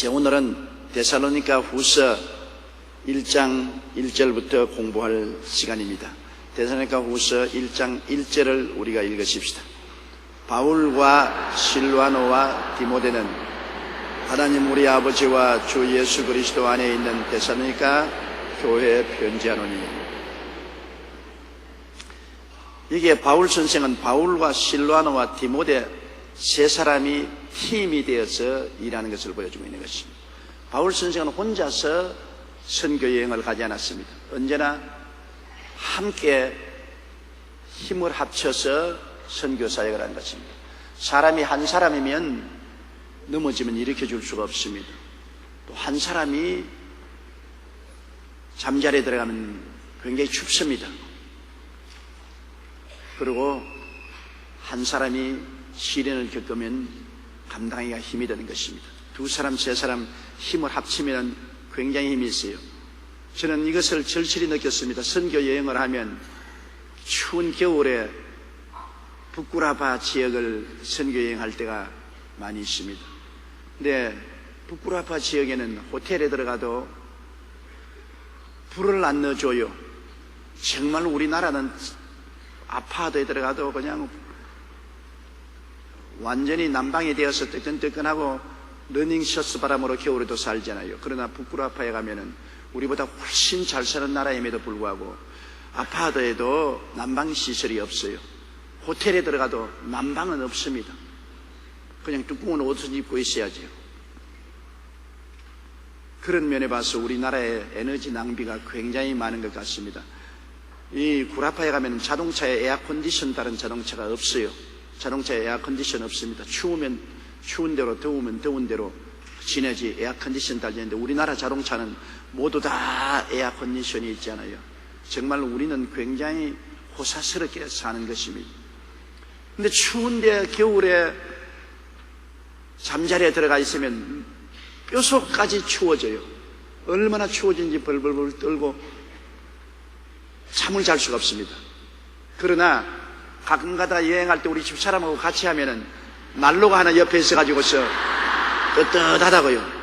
제 오늘은 데살로니가 후서 1장 1절부터 공부할 시간입니다. 데살로니가 후서 1장 1절을 우리가 읽으십시다. 바울과 실와노와 디모데는 하나님 우리 아버지와 주 예수 그리스도 안에 있는 데살로니가 교회에 편지하노니. 이게 바울 선생은 바울과 실와노와 디모데 세 사람이 팀이 되어서 일하는 것을 보여주고 있는 것입니다. 바울 선생은 혼자서 선교 여행을 가지 않았습니다. 언제나 함께 힘을 합쳐서 선교 사역을 한 것입니다. 사람이 한 사람이면 넘어지면 일으켜줄 수가 없습니다. 또 한 사람이 잠자리에 들어가면 굉장히 춥습니다. 그리고 한 사람이 시련을 겪으면 감당하기가 힘이 드는 것입니다. 두 사람, 세 사람 힘을 합치면 굉장히 힘이 있어요. 저는 이것을 절실히 느꼈습니다. 선교 여행을 하면 추운 겨울에 부쿠라바 지역을 선교 여행할 때가 많이 있습니다. 근데 부쿠라바 지역에는 호텔에 들어가도 불을 안 넣어줘요. 정말 우리나라는 아파트에 들어가도 그냥 완전히 난방이 되어서 뜨끈뜨끈하고 러닝셔츠 바람으로 겨울에도 살잖아요. 그러나 부쿠라파에 가면은 우리보다 훨씬 잘 사는 나라임에도 불구하고 아파트에도 난방시설이 없어요. 호텔에 들어가도 난방은 없습니다. 그냥 두꺼운 옷을 입고 있어야죠. 그런 면에 봐서 우리나라의 에너지 낭비가 굉장히 많은 것 같습니다. 이 구라파에 가면 자동차에 에어컨디션 다른 자동차가 없어요. 자동차에 에어컨디션 없습니다. 추우면 추운 대로, 더우면 더운 대로 지내지 에어컨디션 달리는데 우리나라 자동차는 모두 다 에어컨디션이 있잖아요. 정말 우리는 굉장히 호사스럽게 사는 것입니다. 근데 추운데 겨울에 잠자리에 들어가 있으면 뼛속까지 추워져요. 얼마나 추워진지 벌벌벌 떨고 잠을 잘 수가 없습니다. 그러나 가끔가다 여행할 때 우리 집사람하고 같이 하면은 난로가 하나 옆에 있어가지고서 뜨뜻하다고요.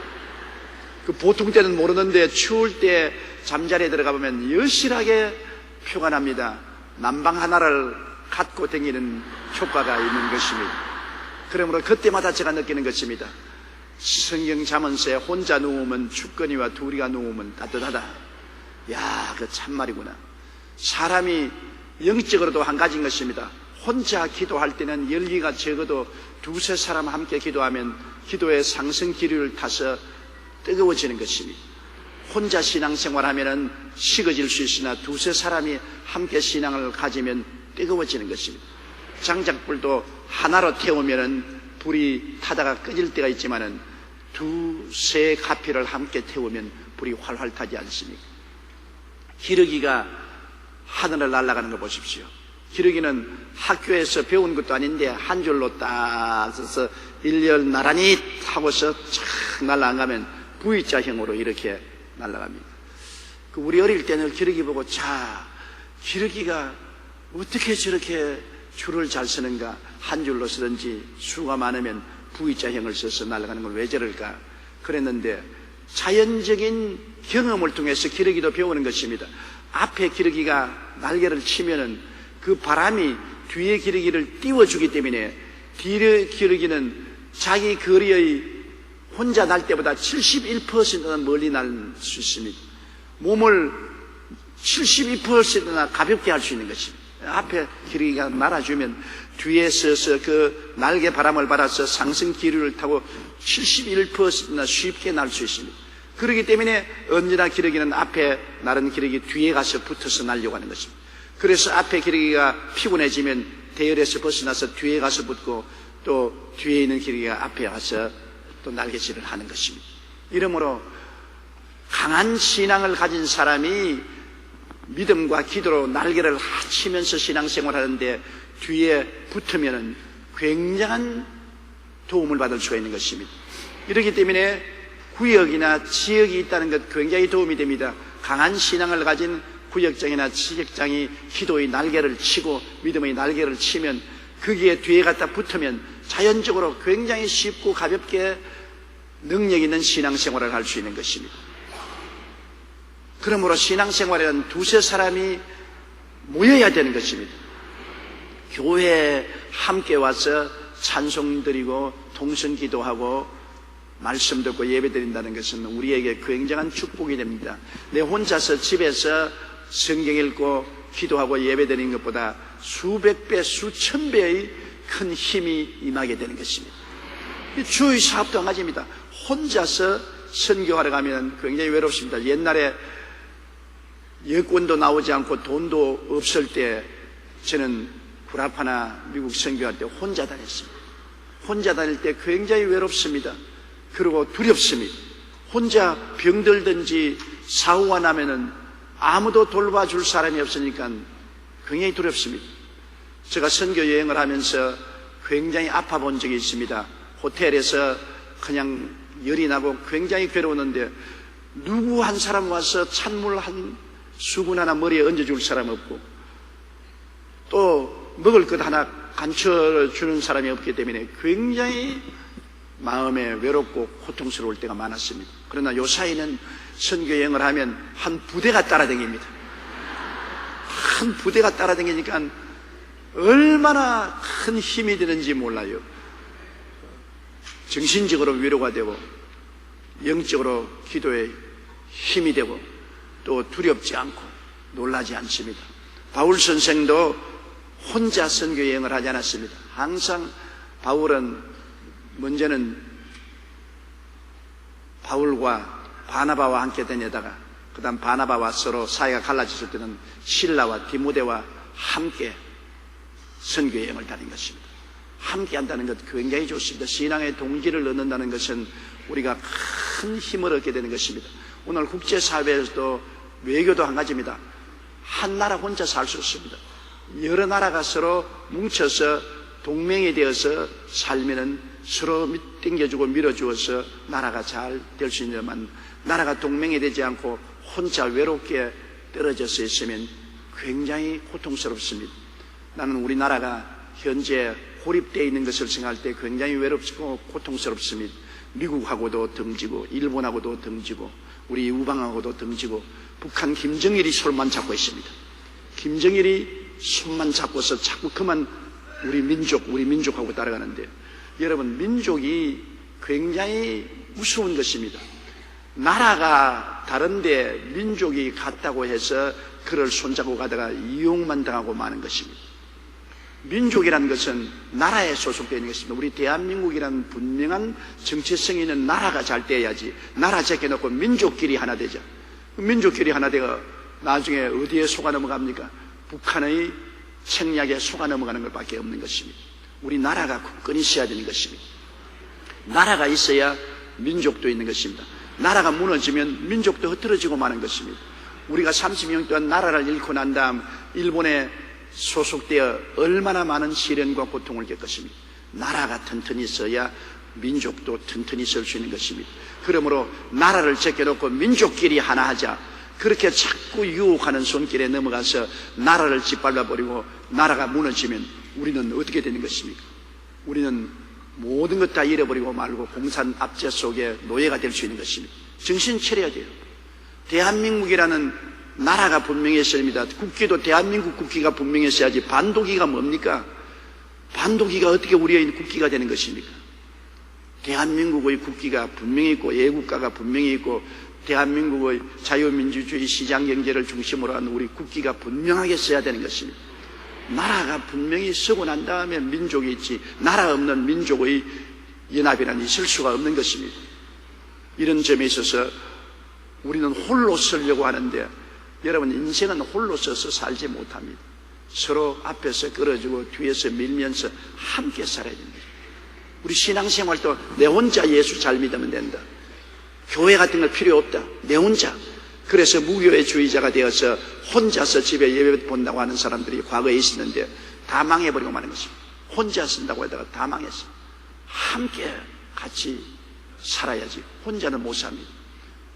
그 보통 때는 모르는데 추울 때 잠자리에 들어가 보면 여실하게 표가 납니다. 난방 하나를 갖고 다니는 효과가 있는 것입니다. 그러므로 그때마다 제가 느끼는 것입니다. 성경 잠언서에 혼자 누우면 춥거니와 둘이가 누우면 따뜻하다. 야, 그 참말이구나. 사람이 영적으로도 한 가지인 것입니다. 혼자 기도할 때는 열기가 적어도 두세 사람 함께 기도하면 기도의 상승 기류를 타서 뜨거워지는 것입니다. 혼자 신앙생활하면 식어질 수 있으나 두세 사람이 함께 신앙을 가지면 뜨거워지는 것입니다. 장작불도 하나로 태우면 불이 타다가 꺼질 때가 있지만 두세 가피를 함께 태우면 불이 활활 타지 않습니까? 기러기가 하늘을 날아가는 거 보십시오. 기러기는 학교에서 배운 것도 아닌데 한 줄로 딱 서서 일렬 나란히 타고서 착 날아가면 V자형으로 이렇게 날아갑니다. 우리 어릴 때는 기러기 보고 자, 기러기가 어떻게 저렇게 줄을 잘 서는가, 한 줄로 서든지 수가 많으면 V자형을 써서 날아가는 걸 왜 저럴까 그랬는데 자연적인 경험을 통해서 기러기도 배우는 것입니다. 앞에 기러기가 날개를 치면은 그 바람이 뒤에 기러기를 띄워주기 때문에 뒤에 기러기는 자기 거리의 혼자 날 때보다 71%나 멀리 날 수 있습니다. 몸을 72%나 가볍게 할 수 있는 것입니다. 앞에 기러기가 날아주면 뒤에 서서 그 날개 바람을 받아서 상승 기류를 타고 71%나 쉽게 날 수 있습니다. 그렇기 때문에 언제나 기러기는 앞에 나른 기러기 뒤에 가서 붙어서 날려고 하는 것입니다. 그래서 앞에 기러기가 피곤해지면 대열에서 벗어나서 뒤에 가서 붙고 또 뒤에 있는 기러기가 앞에 가서 또 날개질을 하는 것입니다. 이러므로 강한 신앙을 가진 사람이 믿음과 기도로 날개를 합치면서 신앙생활하는데 뒤에 붙으면 굉장한 도움을 받을 수가 있는 것입니다. 이렇기 때문에 구역이나 지역이 있다는 것 굉장히 도움이 됩니다. 강한 신앙을 가진 구역장이나 지역장이 기도의 날개를 치고 믿음의 날개를 치면 거기에 뒤에 갖다 붙으면 자연적으로 굉장히 쉽고 가볍게 능력 있는 신앙생활을 할 수 있는 것입니다. 그러므로 신앙생활에는 두세 사람이 모여야 되는 것입니다. 교회에 함께 와서 찬송 드리고 통성 기도하고 말씀 듣고 예배 드린다는 것은 우리에게 굉장한 축복이 됩니다. 내 혼자서 집에서 성경 읽고 기도하고 예배 드리는 것보다 수백 배, 수천 배의 큰 힘이 임하게 되는 것입니다. 주의 사업도 마찬가지입니다. 혼자서 선교하러 가면 굉장히 외롭습니다. 옛날에 여권도 나오지 않고 돈도 없을 때 저는 구라파나 미국 선교할 때 혼자 다녔습니다. 혼자 다닐 때 굉장히 외롭습니다. 그리고 두렵습니다. 혼자 병들든지 사고가 나면은 아무도 돌봐줄 사람이 없으니까 굉장히 두렵습니다. 제가 선교 여행을 하면서 굉장히 아파 본 적이 있습니다. 호텔에서 그냥 열이 나고 굉장히 괴로웠는데 누구 한 사람 와서 찬물 한 수건 하나 머리에 얹어줄 사람 없고 또 먹을 것 하나 간춰주는 사람이 없기 때문에 굉장히 마음에 외롭고 고통스러울 때가 많았습니다. 그러나 요사이는 선교여행을 하면 한 부대가 따라다닙니다. 한 부대가 따라다니니까 얼마나 큰 힘이 되는지 몰라요. 정신적으로 위로가 되고 영적으로 기도에 힘이 되고 또 두렵지 않고 놀라지 않습니다. 바울 선생도 혼자 선교여행을 하지 않았습니다. 항상 바울은 먼저는 바울과 바나바와 함께 다니다가 그 다음 바나바와 서로 사이가 갈라졌을 때는 실라와 디모데와 함께 선교여행을 다닌 것입니다. 함께 한다는 것 굉장히 좋습니다. 신앙의 동기를 얻는다는 것은 우리가 큰 힘을 얻게 되는 것입니다. 오늘 국제사회에서도 외교도 한 가지입니다. 한 나라 혼자 살 수 없습니다. 여러 나라가 서로 뭉쳐서 동맹이 되어서 살면은 서로 땡겨주고 밀어주어서 나라가 잘 될 수 있지만 나라가 동맹이 되지 않고 혼자 외롭게 떨어져서 있으면 굉장히 고통스럽습니다. 나는 우리나라가 현재 고립되어 있는 것을 생각할 때 굉장히 외롭고 고통스럽습니다. 미국하고도 등지고 일본하고도 등지고 우리 우방하고도 등지고 북한 김정일이 손만 잡고 있습니다. 김정일이 손만 잡고서 자꾸 그만 우리 민족하고 따라가는데 여러분 민족이 굉장히 무서운 것입니다. 나라가 다른데 민족이 같다고 해서 그를 손잡고 가다가 이용만 당하고 마는 것입니다. 민족이라는 것은 나라에 소속되어 있는 것입니다. 우리 대한민국이라는 분명한 정체성이 있는 나라가 잘 돼야지 나라 제껴놓고 민족끼리 하나 되자. 민족끼리 하나 되어 나중에 어디에 속아 넘어갑니까? 북한의 책략에 속아 넘어가는 것밖에 없는 것입니다. 우리 나라가 굳건히 있어야 되는 것입니다. 나라가 있어야 민족도 있는 것입니다. 나라가 무너지면 민족도 흐트러지고 마는 것입니다. 우리가 30년 동안 나라를 잃고 난 다음 일본에 소속되어 얼마나 많은 시련과 고통을 겪었습니다. 나라가 튼튼히 있어야 민족도 튼튼히 설 수 있는 것입니다. 그러므로 나라를 제껴놓고 민족끼리 하나 하자. 그렇게 자꾸 유혹하는 손길에 넘어가서 나라를 짓밟아버리고 나라가 무너지면 우리는 어떻게 되는 것입니까? 우리는 모든 것 다 잃어버리고 말고 공산 압제 속에 노예가 될 수 있는 것입니다. 정신 차려야 돼요. 대한민국이라는 나라가 분명히 있어야 됩니다. 국기도 대한민국 국기가 분명히 있어야지 반도기가 뭡니까? 반도기가 어떻게 우리의 국기가 되는 것입니까? 대한민국의 국기가 분명히 있고 애국가가 분명히 있고 대한민국의 자유민주주의 시장경제를 중심으로 하는 우리 국기가 분명하게 써야 되는 것입니다. 나라가 분명히 서고 난 다음에 민족이 있지 나라 없는 민족의 연합이란 있을 수가 없는 것입니다. 이런 점에 있어서 우리는 홀로 서려고 하는데 여러분 인생은 홀로 서서 살지 못합니다. 서로 앞에서 끌어주고 뒤에서 밀면서 함께 살아야 됩니다. 우리 신앙생활도 내 혼자 예수 잘 믿으면 된다. 교회 같은 거 필요 없다. 내 혼자. 그래서 무교회주의자가 되어서 혼자서 집에 예배 본다고 하는 사람들이 과거에 있었는데 다 망해버리고 마는 것입니다. 혼자 쓴다고 하다가 다 망했어요. 함께 같이 살아야지 혼자는 못 삽니다.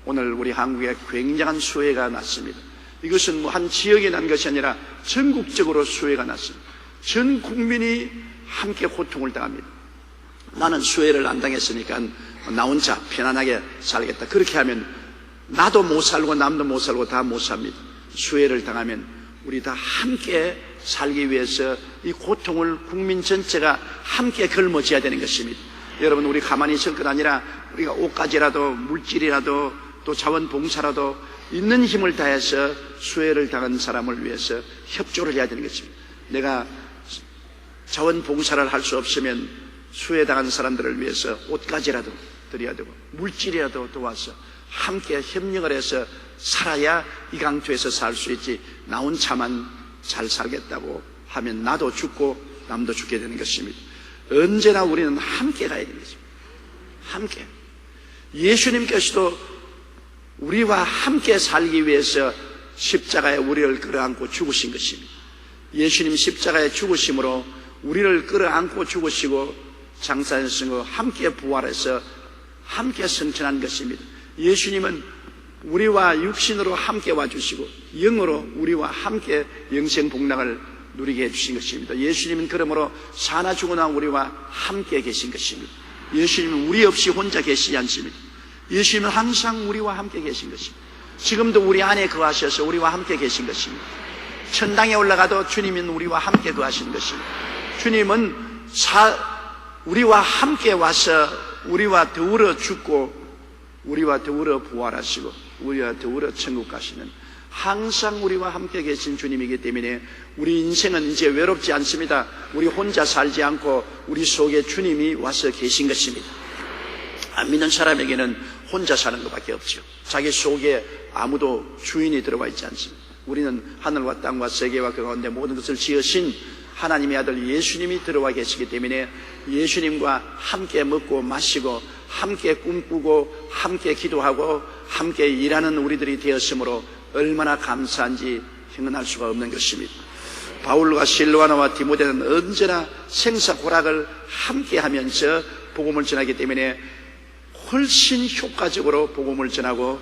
오늘 우리 한국에 굉장한 수해가 났습니다. 이것은 한 지역에 난 것이 아니라 전국적으로 수해가 났습니다. 전 국민이 함께 고통을 당합니다. 나는 수혜를 안 당했으니까 나 혼자 편안하게 살겠다. 그렇게 하면 나도 못 살고 남도 못 살고 다 못 삽니다. 수혜를 당하면 우리 다 함께 살기 위해서 이 고통을 국민 전체가 함께 걸머져야 되는 것입니다. 여러분, 우리 가만히 있을 것 아니라 우리가 옷가지라도 물질이라도 또 자원봉사라도 있는 힘을 다해서 수혜를 당한 사람을 위해서 협조를 해야 되는 것입니다. 내가 자원봉사를 할 수 없으면 수혜당한 사람들을 위해서 옷가지라도 드려야 되고 물질이라도 도와서 함께 협력을 해서 살아야 이 강투에서 살 수 있지, 나 혼자만 잘 살겠다고 하면 나도 죽고 남도 죽게 되는 것입니다. 언제나 우리는 함께 가야 되는 것입니다. 함께. 예수님께서도 우리와 함께 살기 위해서 십자가에 우리를 끌어안고 죽으신 것입니다. 예수님 십자가에 죽으심으로 우리를 끌어안고 죽으시고 장사하시고 함께 부활해서 함께 승천한 것입니다. 예수님은 우리와 육신으로 함께 와주시고 영으로 우리와 함께 영생복락을 누리게 해주신 것입니다. 예수님은 그러므로 사나 죽으나 우리와 함께 계신 것입니다. 예수님은 우리 없이 혼자 계시지 않습니다. 예수님은 항상 우리와 함께 계신 것입니다. 지금도 우리 안에 거하셔서 우리와 함께 계신 것입니다. 천당에 올라가도 주님은 우리와 함께 거하시는 것입니다. 주님은 우리와 함께 와서 우리와 더불어 죽고 우리와 더불어 부활하시고 우리와 더불어 천국 가시는 항상 우리와 함께 계신 주님이기 때문에 우리 인생은 이제 외롭지 않습니다. 우리 혼자 살지 않고 우리 속에 주님이 와서 계신 것입니다. 안 믿는 사람에게는 혼자 사는 것밖에 없죠. 자기 속에 아무도 주인이 들어와 있지 않습니다. 우리는 하늘과 땅과 세계와 그 가운데 모든 것을 지으신 하나님의 아들 예수님이 들어와 계시기 때문에 예수님과 함께 먹고 마시고 함께 꿈꾸고 함께 기도하고 함께 일하는 우리들이 되었으므로 얼마나 감사한지 형언할 수가 없는 것입니다. 바울과 실로아나와 디모데는 언제나 생사고락을 함께 하면서 복음을 전하기 때문에 훨씬 효과적으로 복음을 전하고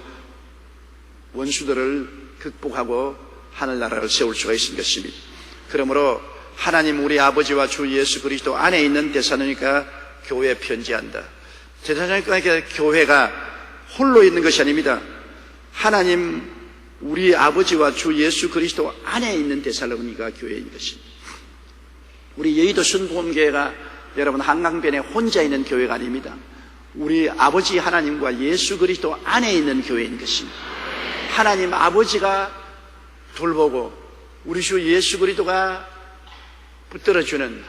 원수들을 극복하고 하늘나라를 세울 수가 있는 것입니다. 그러므로 하나님 우리 아버지와 주 예수 그리스도 안에 있는 데살로니가 교회에 편지한다. 데살로니가 교회가 홀로 있는 것이 아닙니다. 하나님 우리 아버지와 주 예수 그리스도 안에 있는 데살로니가 교회인 것입니다. 우리 여의도 순복음교회가 여러분 한강변에 혼자 있는 교회가 아닙니다. 우리 아버지 하나님과 예수 그리스도 안에 있는 교회인 것입니다. 하나님 아버지가 돌보고 우리 주 예수 그리스도가 붙들어주는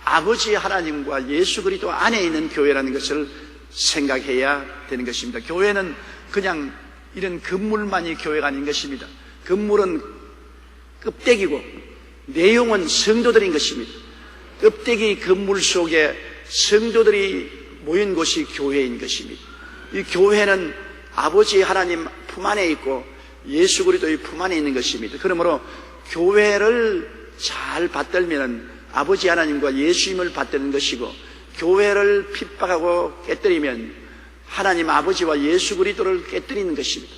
아버지 하나님과 예수 그리스도 안에 있는 교회라는 것을 생각해야 되는 것입니다. 교회는 그냥 이런 건물만이 교회가 아닌 것입니다. 건물은 껍데기고 내용은 성도들인 것입니다. 껍데기 건물 속에 성도들이 모인 곳이 교회인 것입니다. 이 교회는 아버지 하나님 품 안에 있고 예수 그리스도의 품 안에 있는 것입니다. 그러므로 교회를 잘 받들면 아버지 하나님과 예수님을 받드는 것이고 교회를 핍박하고 깨뜨리면 하나님 아버지와 예수 그리스도를 깨뜨리는 것입니다.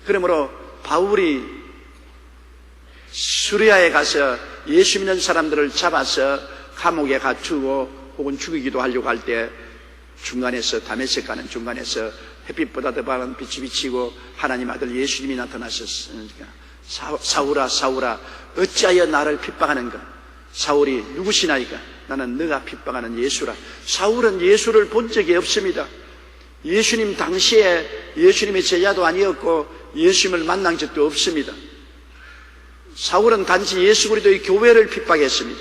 그러므로 바울이 수리아에 가서 예수 믿는 사람들을 잡아서 감옥에 갖추고 혹은 죽이기도 하려고 할 때 중간에서 다메섹 가는 중간에서 햇빛보다 더 밝은 빛이 비치고 하나님 아들 예수님이 나타나셨으니까 사울아 사울아 어찌하여 나를 핍박하는가. 사울이 누구시나이까. 나는 너가 핍박하는 예수라. 사울은 예수를 본 적이 없습니다. 예수님 당시에 예수님의 제자도 아니었고 예수님을 만난 적도 없습니다. 사울은 단지 예수 그리스도의 교회를 핍박했습니다.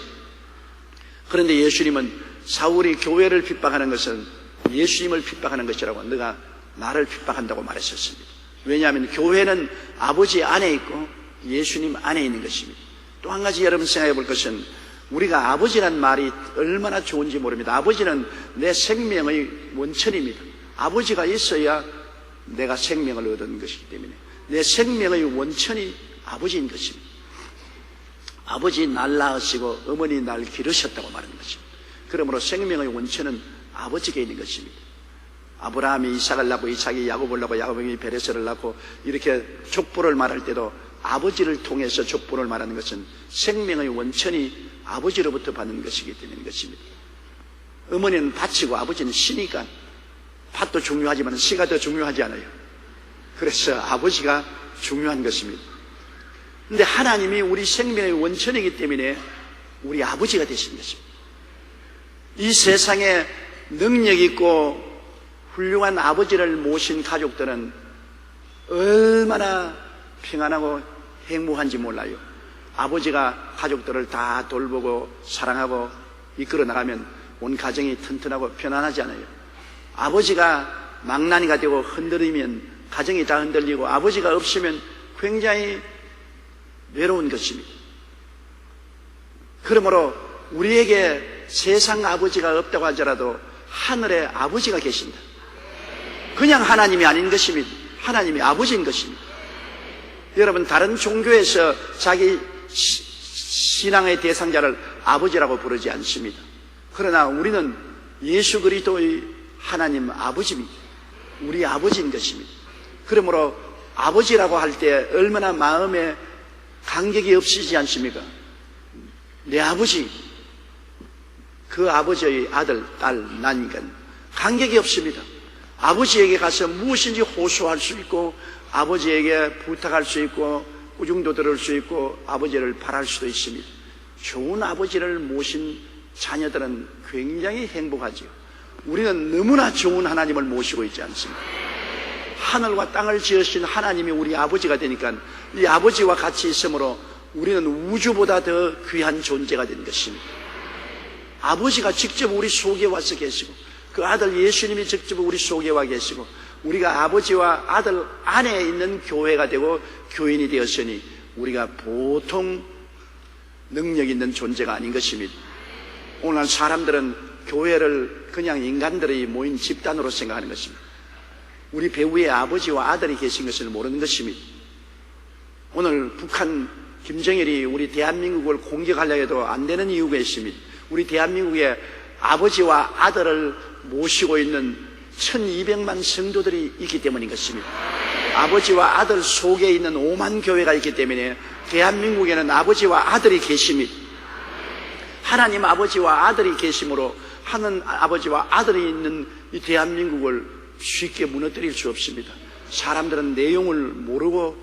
그런데 예수님은 사울이 교회를 핍박하는 것은 예수님을 핍박하는 것이라고 너가 나를 핍박한다고 말했었습니다. 왜냐하면 교회는 아버지 안에 있고 예수님 안에 있는 것입니다. 또 한 가지 여러분 생각해 볼 것은 우리가 아버지란 말이 얼마나 좋은지 모릅니다. 아버지는 내 생명의 원천입니다. 아버지가 있어야 내가 생명을 얻은 것이기 때문에 내 생명의 원천이 아버지인 것입니다. 아버지 날 낳으시고 어머니 날 기르셨다고 말하는 것입니다. 그러므로 생명의 원천은 아버지께 있는 것입니다. 아브라함이 이삭을 낳고 이삭이 야곱을 낳고 야곱이 베레스를 낳고 이렇게 족보를 말할 때도 아버지를 통해서 족보를 말하는 것은 생명의 원천이 아버지로부터 받는 것이기 때문인 것입니다. 어머니는 밭이고 아버지는 시니까 밭도 중요하지만 시가 더 중요하지 않아요. 그래서 아버지가 중요한 것입니다. 그런데 하나님이 우리 생명의 원천이기 때문에 우리 아버지가 되신 것입니다. 이 세상에 능력 있고 훌륭한 아버지를 모신 가족들은 얼마나 평안하고 행복한지 몰라요. 아버지가 가족들을 다 돌보고 사랑하고 이끌어 나가면 온 가정이 튼튼하고 편안하지 않아요. 아버지가 망나니가 되고 흔들리면 가정이 다 흔들리고 아버지가 없으면 굉장히 외로운 것입니다. 그러므로 우리에게 세상 아버지가 없다고 하더라도 하늘에 아버지가 계신다. 그냥 하나님이 아닌 것입니다. 하나님이 아버지인 것입니다. 여러분, 다른 종교에서 자기 신앙의 대상자를 아버지라고 부르지 않습니다. 그러나 우리는 예수 그리스도의 하나님 아버지입니다. 우리 아버지인 것입니다. 그러므로 아버지라고 할 때 얼마나 마음에 간격이 없으시지 않습니까? 내 아버지, 그 아버지의 아들, 딸, 나니까 간격이 없습니다. 아버지에게 가서 무엇인지 호소할 수 있고 아버지에게 부탁할 수 있고 꾸중도 들을 수 있고 아버지를 바랄 수도 있습니다. 좋은 아버지를 모신 자녀들은 굉장히 행복하지요. 우리는 너무나 좋은 하나님을 모시고 있지 않습니까? 하늘과 땅을 지으신 하나님이 우리 아버지가 되니까 이 아버지와 같이 있으므로 우리는 우주보다 더 귀한 존재가 된 것입니다. 아버지가 직접 우리 속에 와서 계시고 그 아들 예수님이 직접 우리 속에 와 계시고 우리가 아버지와 아들 안에 있는 교회가 되고 교인이 되었으니 우리가 보통 능력 있는 존재가 아닌 것입니다. 오늘 사람들은 교회를 그냥 인간들이 모인 집단으로 생각하는 것입니다. 우리 배우의 아버지와 아들이 계신 것을 모르는 것입니다. 오늘 북한 김정일이 우리 대한민국을 공격하려 해도 안 되는 이유가 있습니다. 우리 대한민국에 아버지와 아들을 모시고 있는 1200만 성도들이 있기 때문인 것입니다. 아버지와 아들 속에 있는 5만 교회가 있기 때문에 대한민국에는 아버지와 아들이 계십니다. 하나님 아버지와 아들이 계심으로 하는 아버지와 아들이 있는 이 대한민국을 쉽게 무너뜨릴 수 없습니다. 사람들은 내용을 모르고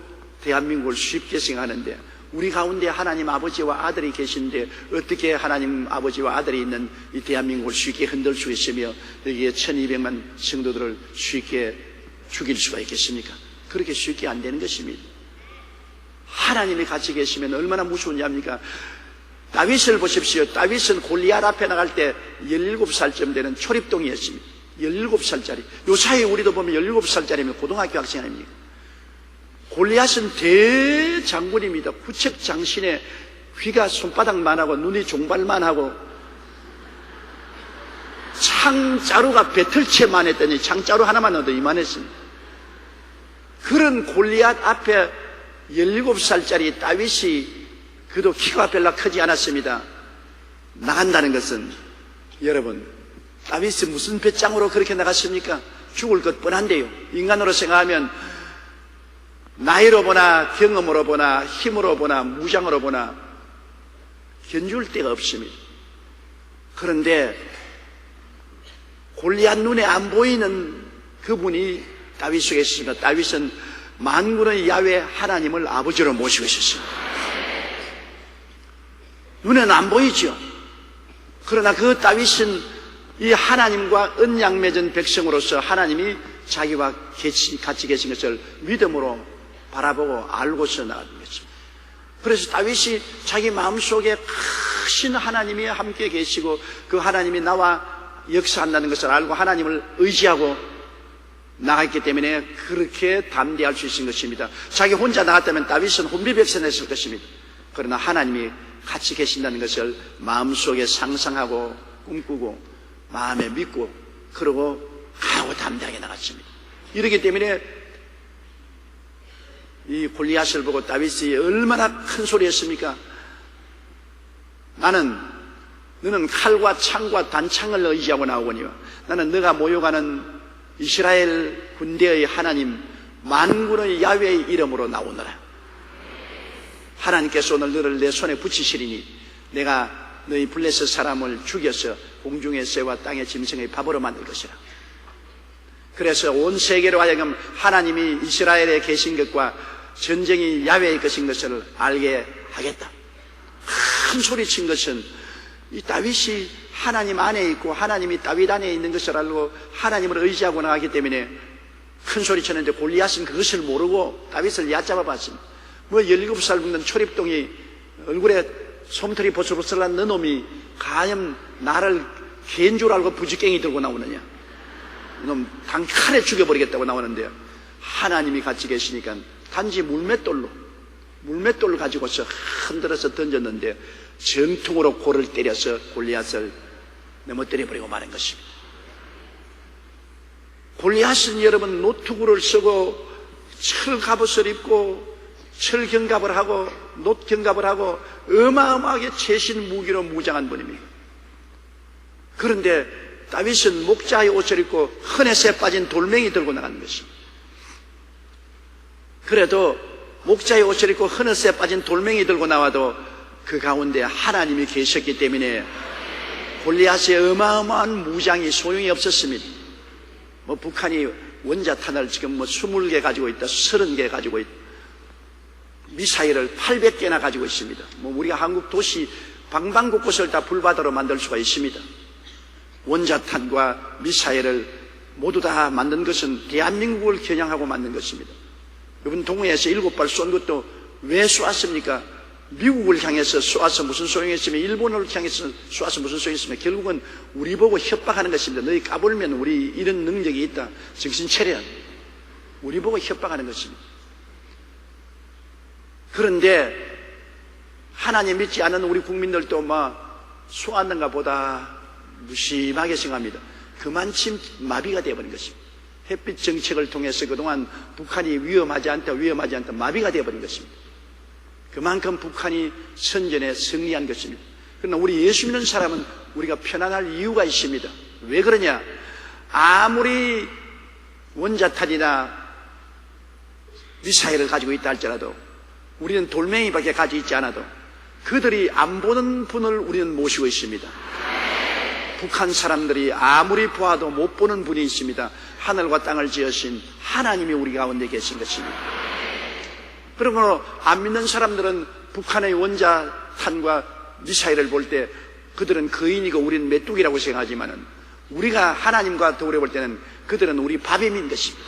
대한민국을 쉽게 생각하는데 우리 가운데 하나님 아버지와 아들이 계신데 어떻게 하나님 아버지와 아들이 있는 이 대한민국을 쉽게 흔들 수 있으며 여기에 1200만 성도들을 쉽게 죽일 수가 있겠습니까? 그렇게 쉽게 안 되는 것입니다. 하나님이 같이 계시면 얼마나 무서운지 압니까? 다윗을 보십시오. 다윗은 골리앗 앞에 나갈 때 17살쯤 되는 초립동이었습니다. 17살짜리. 요사이 우리도 보면 17살짜리면 고등학교 학생 아닙니까? 골리앗은 대장군입니다. 구책장신에 귀가 손바닥만 하고 눈이 종발만 하고 창자루가 배틀채만 했더니 창자루 하나만 넣어도 이만했습니다. 그런 골리앗 앞에 17살짜리 다윗이 그도 키가 별로 크지 않았습니다. 나간다는 것은 여러분 다윗이 무슨 배짱으로 그렇게 나갔습니까? 죽을 것 뻔한데요. 인간으로 생각하면 나이로 보나 경험으로 보나 힘으로 보나 무장으로 보나 견줄 데가 없습니다. 그런데 골리앗 눈에 안 보이는 그분이 다윗 속에 있습니다. 다윗은 만군의 야훼 하나님을 아버지로 모시고 있었습니다. 눈에는 안 보이죠. 그러나 그 다윗은 이 하나님과 언약 맺은 백성으로서 하나님이 자기와 같이 계신 것을 믿음으로 바라보고 알고서 나가는 것입니다. 그래서 다윗이 자기 마음속에 크신 하나님이 함께 계시고 그 하나님이 나와 역사한다는 것을 알고 하나님을 의지하고 나갔기 때문에 그렇게 담대할 수 있는 것입니다. 자기 혼자 나갔다면 다윗은 혼비백산했을 것입니다. 그러나 하나님이 같이 계신다는 것을 마음속에 상상하고 꿈꾸고 마음에 믿고 그러고 가고 담대하게 나갔습니다. 이렇기 때문에 이 골리앗을 보고 다윗이 얼마나 큰 소리였습니까? 너는 칼과 창과 단창을 의지하고 나오거니와 나는 너가 모욕하는 이스라엘 군대의 하나님 만군의 야훼의 이름으로 나오노라. 하나님께서 오늘 너를 내 손에 붙이시리니 내가 너희 블레셋 사람을 죽여서 공중의 새와 땅의 짐승의 밥으로 만들 것이라. 그래서 온 세계로 하여금 하나님이 이스라엘에 계신 것과 전쟁이 야훼의 것인 것을 알게 하겠다. 큰 소리 친 것은 이 다윗이 하나님 안에 있고 하나님이 다윗 안에 있는 것을 알고 하나님을 의지하고 나가기 때문에 큰 소리 쳤는데, 골리앗은 그것을 모르고 다윗을 얕잡아 봤습니다. 17살 먹는 초립동이 얼굴에 솜털이 보슬보슬한 너 놈이 가염 나를 개인 줄 알고 부지깽이 들고 나오느냐, 이놈 단칼에 죽여버리겠다고 나오는데요, 하나님이 같이 계시니까 단지 물맷돌로 가지고서 흔들어서 던졌는데 정통으로 골을 때려서 골리앗을 넘어뜨려버리고 마는 것입니다. 골리앗은 여러분 노투구를 쓰고 철갑옷을 입고 철경갑을 하고 놋경갑을 하고 어마어마하게 최신 무기로 무장한 분입니다. 그런데 다윗은 목자의 옷을 입고 헌에새 빠진 돌멩이 들고 나가는 것입니다. 그래도 목자의 옷을 입고 헌에새 빠진 돌멩이 들고 나와도 그 가운데 하나님이 계셨기 때문에 골리앗의 어마어마한 무장이 소용이 없었습니다. 북한이 원자탄을 지금 20개 가지고 있다, 30개 가지고 있다, 미사일을 800개나 가지고 있습니다. 우리가 한국 도시 방방곳곳을 다 불바다로 만들 수가 있습니다. 원자탄과 미사일을 모두 다 만든 것은 대한민국을 겨냥하고 만든 것입니다. 이번 동해에서 7발 쏜 것도 왜 쏘았습니까? 미국을 향해서 쏘아서 무슨 소용이 있으면, 일본을 향해서 쏘아서 무슨 소용이 있으면 결국은 우리 보고 협박하는 것입니다. 너희 까불면 우리 이런 능력이 있다, 정신 차려. 우리 보고 협박하는 것입니다. 그런데 하나님 믿지 않은 우리 국민들도 쏘았는가 보다 무심하게 생각합니다. 그만큼 마비가 되어버린 것입니다. 햇빛 정책을 통해서 그동안 북한이 위험하지 않다 마비가 되어버린 것입니다. 그만큼 북한이 선전에 승리한 것입니다. 그러나 우리 예수 믿는 사람은 우리가 편안할 이유가 있습니다. 왜 그러냐? 아무리 원자탄이나 미사일을 가지고 있다 할지라도 우리는 돌멩이밖에 가지고 있지 않아도 그들이 안 보는 분을 우리는 모시고 있습니다. 북한 사람들이 아무리 보아도 못 보는 분이 있습니다. 하늘과 땅을 지으신 하나님이 우리 가운데 계신 것입니다. 그러므로 안 믿는 사람들은 북한의 원자탄과 미사일을 볼 때 그들은 거인이고 우리는 메뚜기라고 생각하지만은, 우리가 하나님과 더불어 볼 때는 그들은 우리 밥임인 것입니다.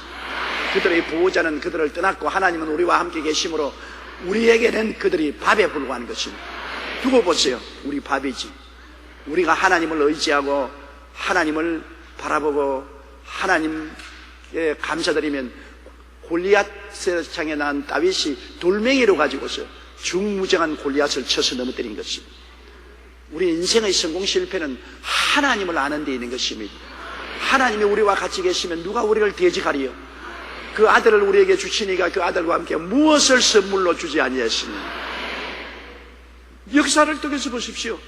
그들의 보호자는 그들을 떠났고 하나님은 우리와 함께 계심으로 우리에게는 그들이 밥에 불과한 것입니다. 두고 보세요. 우리 밥이지. 우리가 하나님을 의지하고 하나님을 바라보고 하나님께 감사드리면 골리앗을 향해 난 다윗이 돌멩이로 가지고서 중무장한 골리앗을 쳐서 넘어뜨린 것입니다. 우리 인생의 성공 실패는 하나님을 아는 데 있는 것입니다. 하나님이 우리와 같이 계시면 누가 우리를 대적하리요? 그 아들을 우리에게 주시니까 그 아들과 함께 무엇을 선물로 주지 아니하시니? 역사를 통해서 보십시오.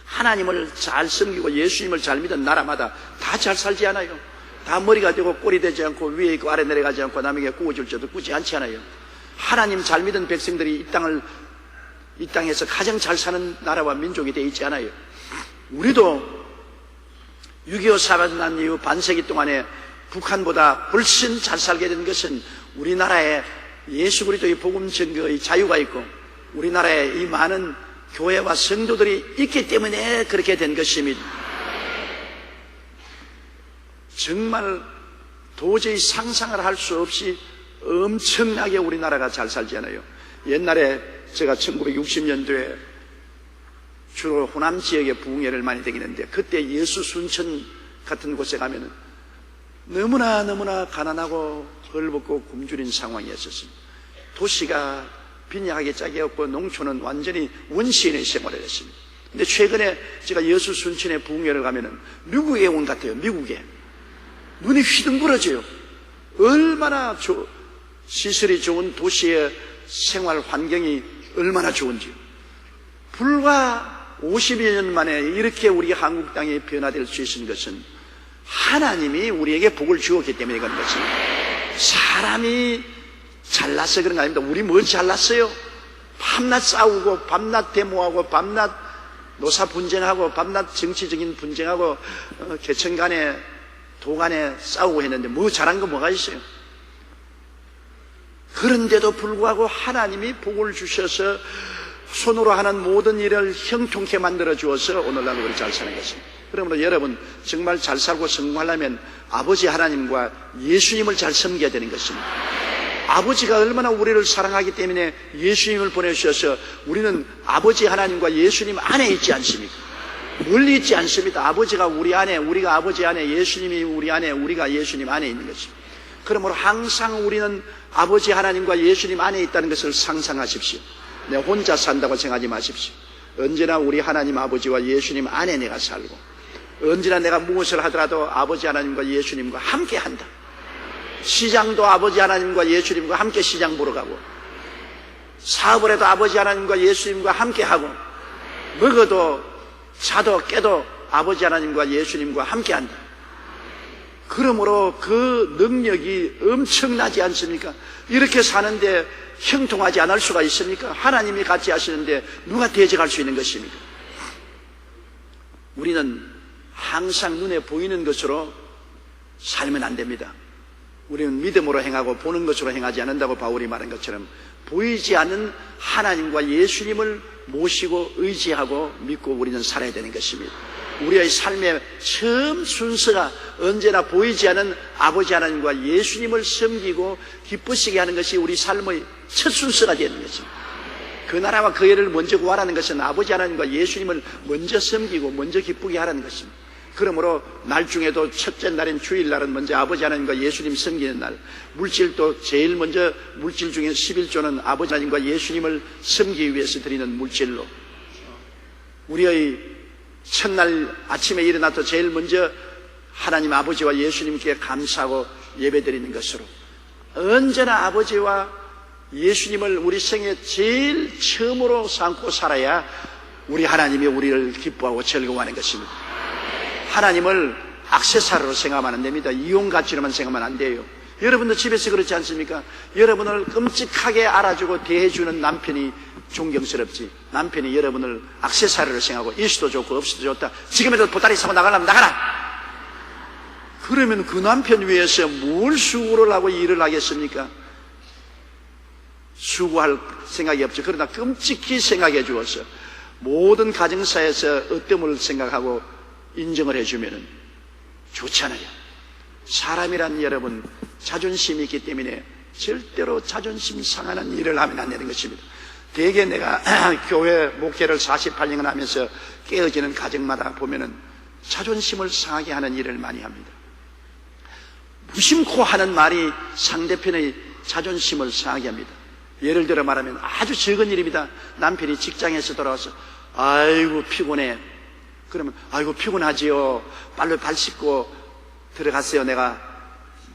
하나님을 잘 섬기고 예수님을 잘 믿은 나라마다 다 잘 살지 않아요. 다 머리가 되고 꼴이 되지 않고 위에 있고 아래 내려가지 않고 남에게 구워줄 줄도 꾸지 않지 않아요. 하나님 잘 믿은 백성들이 이 땅에서 가장 잘 사는 나라와 민족이 되어 있지 않아요. 우리도 6.25 사건 난 이후 반세기 동안에 북한보다 훨씬 잘 살게 된 것은 우리나라에 예수 그리스도의 복음 증거의 자유가 있고 우리나라에 이 많은 교회와 성도들이 있기 때문에 그렇게 된 것입니다. 정말 도저히 상상을 할 수 없이 엄청나게 우리나라가 잘 살지 않아요. 옛날에 제가 1960년도에 주로 호남 지역에 부흥회를 많이 다니는데 그때 예수 순천 같은 곳에 가면은 너무나 가난하고 헐벗고 굶주린 상황이었습니다. 도시가 빈약하게 짝이 없고 농촌은 완전히 원시인의 생활을 했습니다. 근데 최근에 제가 예수 순천의 부흥회를 가면은 미국에 온 것 같아요. 미국에. 눈이 휘둥그러져요. 얼마나 시설이 좋은 도시의 생활 환경이 얼마나 좋은지요. 불과 50여 년 만에 이렇게 우리 한국 땅이 변화될 수 있는 것은 하나님이 우리에게 복을 주었기 때문에 그런 것입니다. 사람이 잘나서 그런 거 아닙니다. 우리 뭘 잘났어요? 밤낮 싸우고 밤낮 데모하고 밤낮 노사 분쟁하고 밤낮 정치적인 분쟁하고 계층 간에 도 간에 싸우고 했는데 뭐 잘한 거 뭐가 있어요? 그런데도 불구하고 하나님이 복을 주셔서 손으로 하는 모든 일을 형통케 만들어 주어서 오늘날 우리 잘 사는 것입니다. 그러므로 여러분 정말 잘 살고 성공하려면 아버지 하나님과 예수님을 잘 섬겨야 되는 것입니다. 아버지가 얼마나 우리를 사랑하기 때문에 예수님을 보내주셔서 우리는 아버지 하나님과 예수님 안에 있지 않습니까? 멀리 있지 않습니다. 아버지가 우리 안에, 우리가 아버지 안에, 예수님이 우리 안에, 우리가 예수님 안에 있는 것입니다. 그러므로 항상 우리는 아버지 하나님과 예수님 안에 있다는 것을 상상하십시오. 내가 혼자 산다고 생각하지 마십시오. 언제나 우리 하나님 아버지와 예수님 안에 내가 살고, 언제나 내가 무엇을 하더라도 아버지 하나님과 예수님과 함께 한다. 시장도 아버지 하나님과 예수님과 함께 시장 보러 가고, 사업을 해도 아버지 하나님과 예수님과 함께 하고, 먹어도 자도 깨도 아버지 하나님과 예수님과 함께 한다. 그러므로 그 능력이 엄청나지 않습니까? 이렇게 사는데 형통하지 않을 수가 있습니까? 하나님이 같이 하시는데 누가 대적할 수 있는 것입니까? 우리는 항상 눈에 보이는 것으로 살면 안 됩니다. 우리는 믿음으로 행하고 보는 것으로 행하지 않는다고 바울이 말한 것처럼 보이지 않는 하나님과 예수님을 모시고 의지하고 믿고 우리는 살아야 되는 것입니다. 우리의 삶의 처음 순서가 언제나 보이지 않는 아버지 하나님과 예수님을 섬기고 기쁘시게 하는 것이 우리 삶의 첫 순서가 되는 것입니다. 그 나라와 그 애를 먼저 구하라는 것은 아버지 하나님과 예수님을 먼저 섬기고 먼저 기쁘게 하라는 것입니다. 그러므로 날 중에도 첫째 날인 주일날은 먼저 아버지 하나님과 예수님 섬기는 날, 물질도 제일 먼저 물질 중에 11조는 아버지 하나님과 예수님을 섬기기 위해서 드리는 물질로, 우리의 첫날 아침에 일어나서 제일 먼저 하나님 아버지와 예수님께 감사하고 예배드리는 것으로, 언제나 아버지와 예수님을 우리 생에 제일 처음으로 삼고 살아야 우리 하나님이 우리를 기뻐하고 즐거워하는 것입니다. 하나님을 액세서리로 생각하면 안 됩니다. 이용가치로만 생각하면 안 돼요. 여러분도 집에서 그렇지 않습니까? 여러분을 끔찍하게 알아주고 대해주는 남편이 존경스럽지, 남편이 여러분을 액세서리로 생각하고 있어도 좋고 없어도 좋다, 지금이라도 보따리 사고 나가려면 나가라, 그러면 그 남편 위해서 뭘 수고를 하고 일을 하겠습니까? 수고할 생각이 없죠. 그러나 끔찍히 생각해 주어서 모든 가정사에서 어뜸을 생각하고 인정을 해주면 좋잖아요. 사람이란 여러분 자존심이 있기 때문에 절대로 자존심 상하는 일을 하면 안 되는 것입니다. 대개 내가 교회 목회를 48년을 하면서 깨어지는 가정마다 보면은 자존심을 상하게 하는 일을 많이 합니다. 무심코 하는 말이 상대편의 자존심을 상하게 합니다. 예를 들어 말하면 아주 적은 일입니다. 남편이 직장에서 돌아와서 아이고 피곤해. 그러면 아이고 피곤하지요. 빨리 발 씻고 들어갔어요. 내가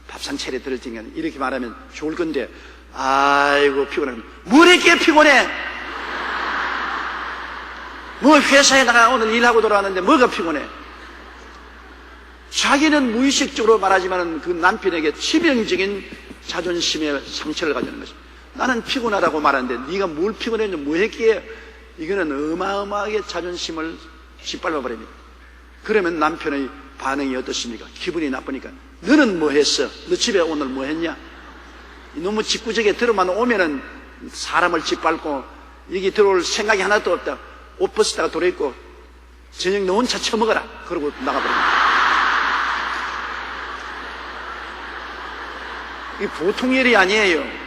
밥상 차려 드릴 테니까. 이렇게 말하면 좋을 건데, 아이고 피곤해. 뭘 이렇게 피곤해? 뭐 회사에 나가 오늘 일하고 돌아왔는데 뭐가 피곤해? 자기는 무의식적으로 말하지만 그 남편에게 치명적인 자존심의 상처를 가지는 것입니다. 나는 피곤하다고 말하는데 네가 뭘 피곤했냐, 뭐 했기에? 이거는 어마어마하게 자존심을 짓밟아 버립니다. 그러면 남편의 반응이 어떻습니까? 기분이 나쁘니까 너는 뭐 했어? 너 집에 오늘 뭐 했냐? 너무 짓궂게 들어만 오면은 사람을 짓밟고 여기 들어올 생각이 하나도 없다. 옷 벗었다가 돌아있고 저녁 너 혼자 처먹어라. 그러고 나가버립니다. 이 보통 일이 아니에요.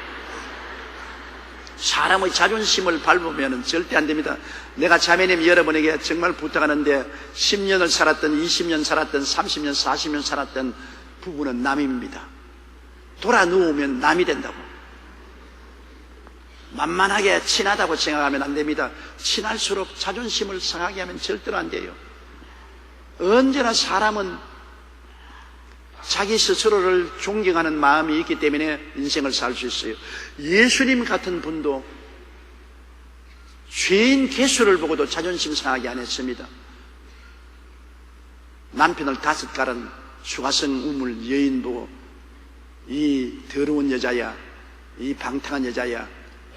사람의 자존심을 밟으면 절대 안 됩니다. 내가 자매님 여러분에게 정말 부탁하는데 10년을 살았던 20년 살았던 30년 40년 살았던 부부는 남입니다. 돌아 누우면 남이 된다고. 만만하게 친하다고 생각하면 안 됩니다. 친할수록 자존심을 상하게 하면 절대로 안 돼요. 언제나 사람은 자기 스스로를 존경하는 마음이 있기 때문에 인생을 살 수 있어요. 예수님 같은 분도 죄인 개수를 보고도 자존심 상하게 안 했습니다. 남편을 5갈은 수가성 우물 여인 보고 이 더러운 여자야, 이 방탕한 여자야,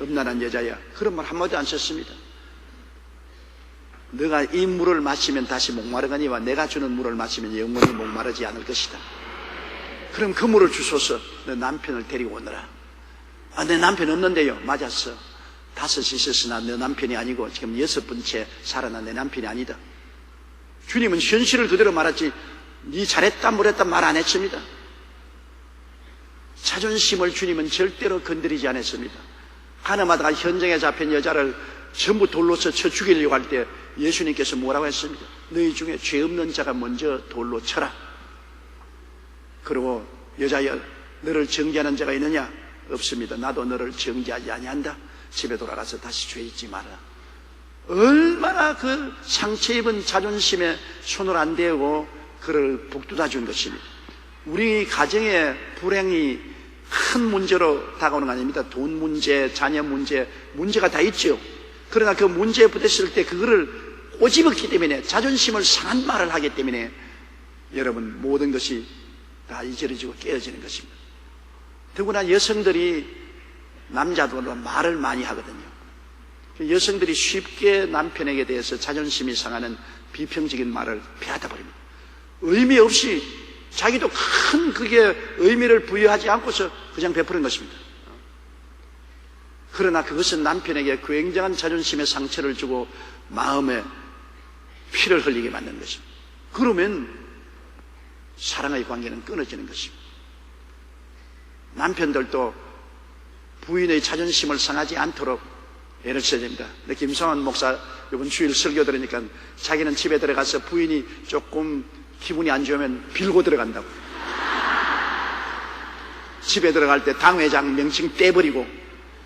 음란한 여자야, 그런 말 한마디도 안 썼습니다. 너가 이 물을 마시면 다시 목마르거니와 내가 주는 물을 마시면 영원히 목마르지 않을 것이다. 그럼 그 물을 주소서. 너 남편을 데리고 오너라. 아, 내 남편 없는데요. 맞았어. 5 있었으나 내 남편이 아니고 지금 6번째 살아난 내 남편이 아니다. 주님은 현실을 그대로 말했지 네 잘했다 못했다 말 안 했습니다. 자존심을 주님은 절대로 건드리지 않았습니다. 가늠하다가 현장에 잡힌 여자를 전부 돌로서 쳐 죽이려고 할 때 예수님께서 뭐라고 했습니까? 너희 중에 죄 없는 자가 먼저 돌로 쳐라. 그리고 여자여, 너를 정죄하는 자가 있느냐? 없습니다. 나도 너를 정죄하지 아니한다. 집에 돌아가서 다시 죄 잊지 마라. 얼마나 그 상처 입은 자존심에 손을 안 대고 그를 북돋아 준 것입니다. 우리 가정의 불행이 큰 문제로 다가오는 거 아닙니다. 돈 문제, 자녀 문제, 문제가 다 있죠. 그러나 그 문제에 부딪힐 때 그거를 꼬집었기 때문에 자존심을 상한 말을 하기 때문에 여러분 모든 것이 다 이저려지고 깨어지는 것입니다. 더구나 여성들이 남자들보다 말을 많이 하거든요. 여성들이 쉽게 남편에게 대해서 자존심이 상하는 비평적인 말을 빼앗아 버립니다. 의미 없이 자기도 큰 그게 의미를 부여하지 않고서 그냥 베푸는 것입니다. 그러나 그것은 남편에게 굉장한 자존심의 상처를 주고 마음에 피를 흘리게 만드는 것입니다. 그러면 사랑의 관계는 끊어지는 것입니다. 남편들도 부인의 자존심을 상하지 않도록 애를 써야 됩니다. 근데 김성환 목사 이번 주일 설교 들으니까 자기는 집에 들어가서 부인이 조금 기분이 안 좋으면 빌고 들어간다고. 집에 들어갈 때 당회장 명칭 떼버리고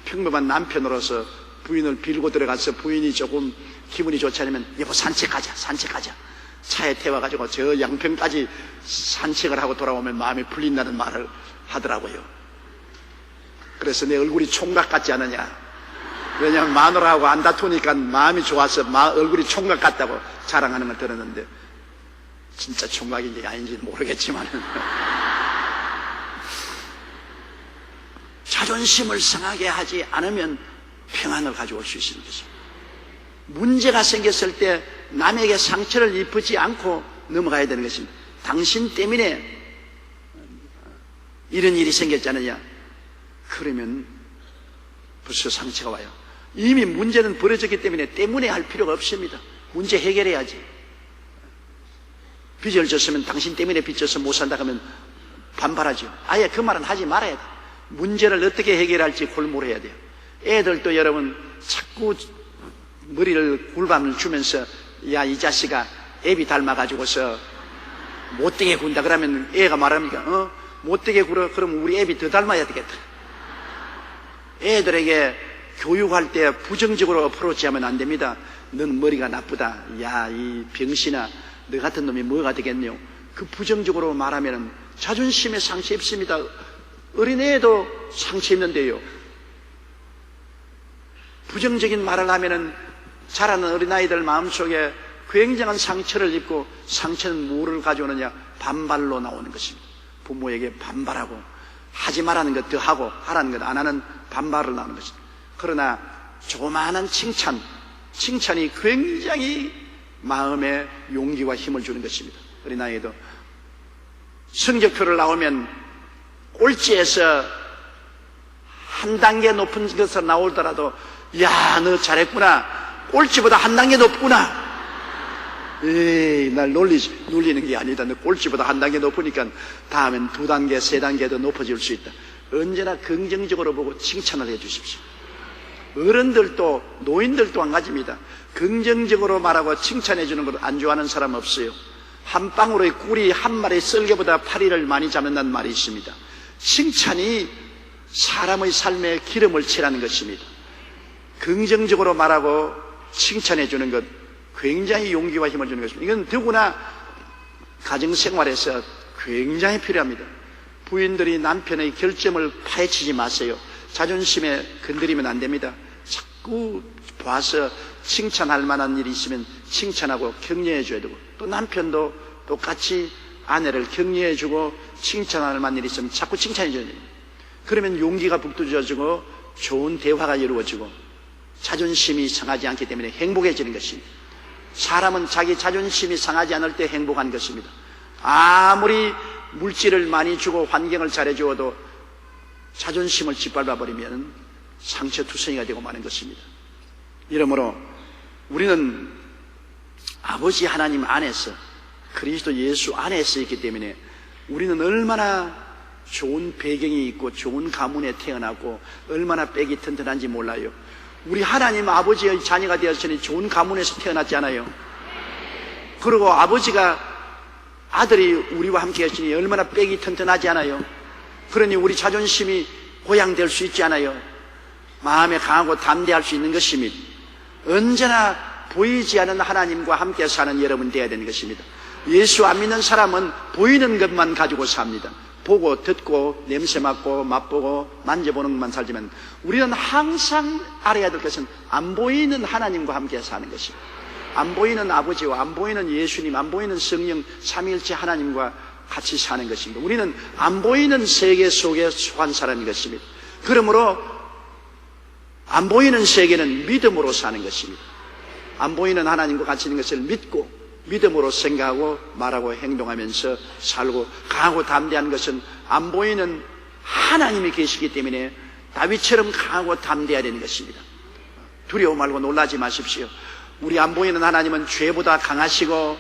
평범한 남편으로서 부인을 빌고 들어가서 부인이 조금 기분이 좋지 않으면 여보 산책하자. 차에 태워가지고 저 양평까지 산책을 하고 돌아오면 마음이 풀린다는 말을 하더라고요. 그래서 내 얼굴이 총각 같지 않느냐. 왜냐하면 마누라하고 안 다투니까 마음이 좋아서 얼굴이 총각 같다고 자랑하는 걸 들었는데 진짜 총각인지 아닌지 모르겠지만 자존심을 상하게 하지 않으면 평안을 가져올 수 있는 것입니다. 문제가 생겼을 때 남에게 상처를 입히지 않고 넘어가야 되는 것입니다. 당신 때문에 이런 일이 생겼지 않느냐. 그러면 벌써 상처가 와요. 이미 문제는 벌어졌기 때문에 할 필요가 없습니다. 문제 해결해야지. 빚을 졌으면 당신 때문에 빚져서 못 산다 하면 반발하죠. 아예 그 말은 하지 말아야 돼. 문제를 어떻게 해결할지 골몰 해야 돼요. 애들도 여러분 자꾸 머리를 굴밤을 주면서 야 이 자식아 애비 닮아가지고서 못되게 군다 그러면 애가 말합니까? 못되게 굴어 그러면 우리 애비 더 닮아야 되겠다. 애들에게 교육할 때 부정적으로 어프로치하면 안 됩니다. 너는 머리가 나쁘다. 야 이 병신아 너 같은 놈이 뭐가 되겠냐. 그 부정적으로 말하면 자존심에 상처 입습니다. 어린애도 상처 입는데요. 부정적인 말을 하면은 자라는 어린아이들 마음속에 굉장한 상처를 입고 상처는 뭐를 가져오느냐? 반발로 나오는 것입니다. 부모에게 반발하고 하지 말라는 것 더 하고 하라는 것 안 하는 반발을 나오는 것입니다. 그러나 조그마한 칭찬이 굉장히 마음에 용기와 힘을 주는 것입니다. 어린아이도 성적표를 나오면 꼴찌에서 한 단계 높은 것을 나오더라도 야, 너 잘했구나. 꼴찌보다 한 단계 높구나. 에이, 날 놀리는 게 아니다. 너 꼴찌보다 한 단계 높으니까 다음엔 2단계, 3단계 더 높아질 수 있다. 언제나 긍정적으로 보고 칭찬을 해 주십시오. 어른들도 노인들도 한 가지입니다. 긍정적으로 말하고 칭찬해 주는 걸 안 좋아하는 사람 없어요. 한 방울의 꿀이 한 마리 썰개보다 파리를 많이 잡는다는 말이 있습니다. 칭찬이 사람의 삶에 기름을 칠하는 것입니다. 긍정적으로 말하고 칭찬해 주는 것 굉장히 용기와 힘을 주는 것입니다. 이건 더구나 가정생활에서 굉장히 필요합니다. 부인들이 남편의 결점을 파헤치지 마세요. 자존심에 건드리면 안 됩니다. 자꾸 봐서 칭찬할 만한 일이 있으면 칭찬하고 격려해 줘야 되고, 또 남편도 똑같이 아내를 격려해 주고 칭찬할 만한 일이 있으면 자꾸 칭찬해 줘야 됩니다. 그러면 용기가 북돋아지고 좋은 대화가 이루어지고 자존심이 상하지 않기 때문에 행복해지는 것입니다. 사람은 자기 자존심이 상하지 않을 때 행복한 것입니다. 아무리 물질을 많이 주고 환경을 잘해주어도 자존심을 짓밟아버리면 상처투성이가 되고 마는 것입니다. 이러므로 우리는 아버지 하나님 안에서, 그리스도 예수 안에서 있기 때문에 우리는 얼마나 좋은 배경이 있고 좋은 가문에 태어나고 얼마나 빽이 튼튼한지 몰라요. 우리 하나님 아버지의 자녀가 되었으니 좋은 가문에서 태어났잖아요. 그리고 아버지가 아들이 우리와 함께 했으니 얼마나 빽이 튼튼하지 않아요. 그러니 우리 자존심이 고양될 수 있지 않아요. 마음에 강하고 담대할 수 있는 것입니다. 언제나 보이지 않는 하나님과 함께 사는 여러분 되어야 되는 것입니다. 예수 안 믿는 사람은 보이는 것만 가지고 삽니다. 보고 듣고 냄새 맡고 맛보고 만져보는 것만 살지만 우리는 항상 알아야 될 것은 안 보이는 하나님과 함께 사는 것입니다. 안 보이는 아버지와 안 보이는 예수님, 안 보이는 성령 삼위일체 하나님과 같이 사는 것입니다. 우리는 안 보이는 세계 속에 속한 사람인 것입니다. 그러므로 안 보이는 세계는 믿음으로 사는 것입니다. 안 보이는 하나님과 같이 있는 것을 믿고 믿음으로 생각하고 말하고 행동하면서 살고, 강하고 담대한 것은 안 보이는 하나님이 계시기 때문에 다윗처럼 강하고 담대해야 되는 것입니다. 두려워 말고 놀라지 마십시오. 우리 안 보이는 하나님은 죄보다 강하시고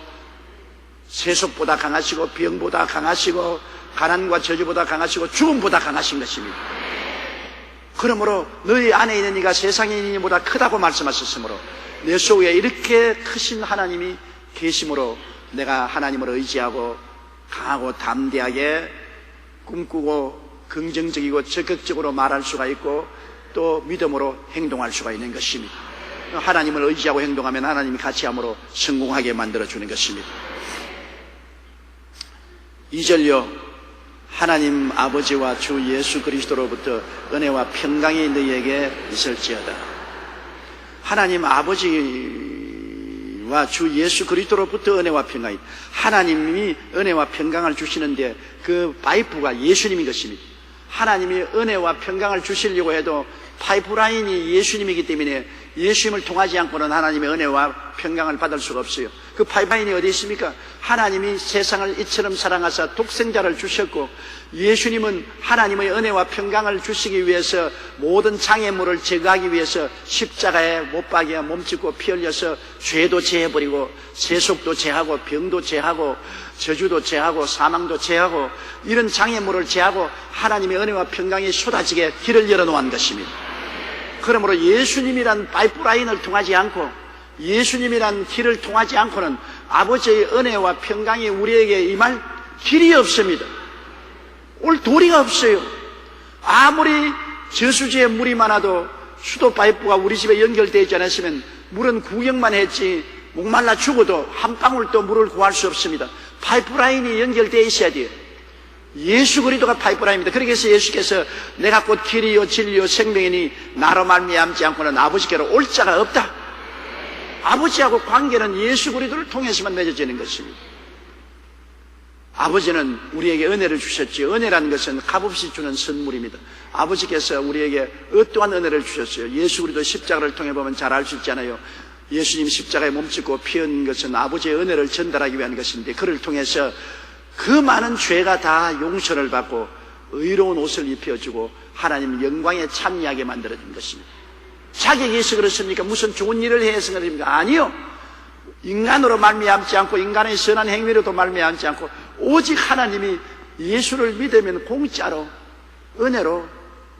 세속보다 강하시고 병보다 강하시고 가난과 저주보다 강하시고 죽음보다 강하신 것입니다. 그러므로 너희 안에 있는 이가 세상에 있는 이보다 크다고 말씀하셨으므로 내 속에 이렇게 크신 하나님이 계심으로 내가 하나님을 의지하고 강하고 담대하게 꿈꾸고 긍정적이고 적극적으로 말할 수가 있고 또 믿음으로 행동할 수가 있는 것입니다. 하나님을 의지하고 행동하면 하나님이 같이 함으로 성공하게 만들어주는 것입니다. 2절요. 하나님 아버지와 주 예수 그리스도로부터 은혜와 평강이 너희에게 있을지어다. 하나님 아버지와 주 예수 그리스도로부터 은혜와 평강이, 하나님이 은혜와 평강을 주시는데 그 파이프가 예수님인 것입니다. 하나님이 은혜와 평강을 주시려고 해도 파이프라인이 예수님이기 때문에 예수님을 통하지 않고는 하나님의 은혜와 평강을 받을 수가 없어요. 그 파이프라인이 어디 있습니까? 하나님이 세상을 이처럼 사랑하사 독생자를 주셨고 예수님은 하나님의 은혜와 평강을 주시기 위해서 모든 장애물을 제거하기 위해서 십자가에 못 박여 몸짓고 피 흘려서 죄도 제해버리고 세속도 제하고 병도 제하고 저주도 제하고 사망도 제하고 이런 장애물을 제하고 하나님의 은혜와 평강이 쏟아지게 길을 열어놓은 것입니다. 그러므로 예수님이란 파이프라인을 통하지 않고 예수님이란 길을 통하지 않고는 아버지의 은혜와 평강이 우리에게 임할 길이 없습니다. 올 도리가 없어요. 아무리 저수지에 물이 많아도 수도 파이프가 우리 집에 연결되어 있지 않았으면 물은 구경만 했지 목말라 죽어도 한 방울도 물을 구할 수 없습니다. 파이프라인이 연결되어 있어야 돼요. 예수 그리스도가 파이프라인입니다. 그렇게 해서 예수께서 내가 곧 길이요 진리요 생명이니 나로 말미암지 않고는 아버지께로 올 자가 없다. 아버지하고 관계는 예수 그리스도를 통해서만 맺어지는 것입니다. 아버지는 우리에게 은혜를 주셨지요. 은혜라는 것은 값없이 주는 선물입니다. 아버지께서 우리에게 어떠한 은혜를 주셨어요. 예수 그리스도 십자가를 통해 보면 잘 알 수 있잖아요. 예수님 십자가에 몸짓고 피 흘린 것은 아버지의 은혜를 전달하기 위한 것인데 그를 통해서 그 많은 죄가 다 용서를 받고 의로운 옷을 입혀주고 하나님 영광에 참여하게 만들어진 것입니다. 자격이 있어 그렇습니까? 무슨 좋은 일을 해서 그렇습니까? 아니요. 인간으로 말미암지 않고 인간의 선한 행위로도 말미암지 않고 오직 하나님이 예수를 믿으면 공짜로 은혜로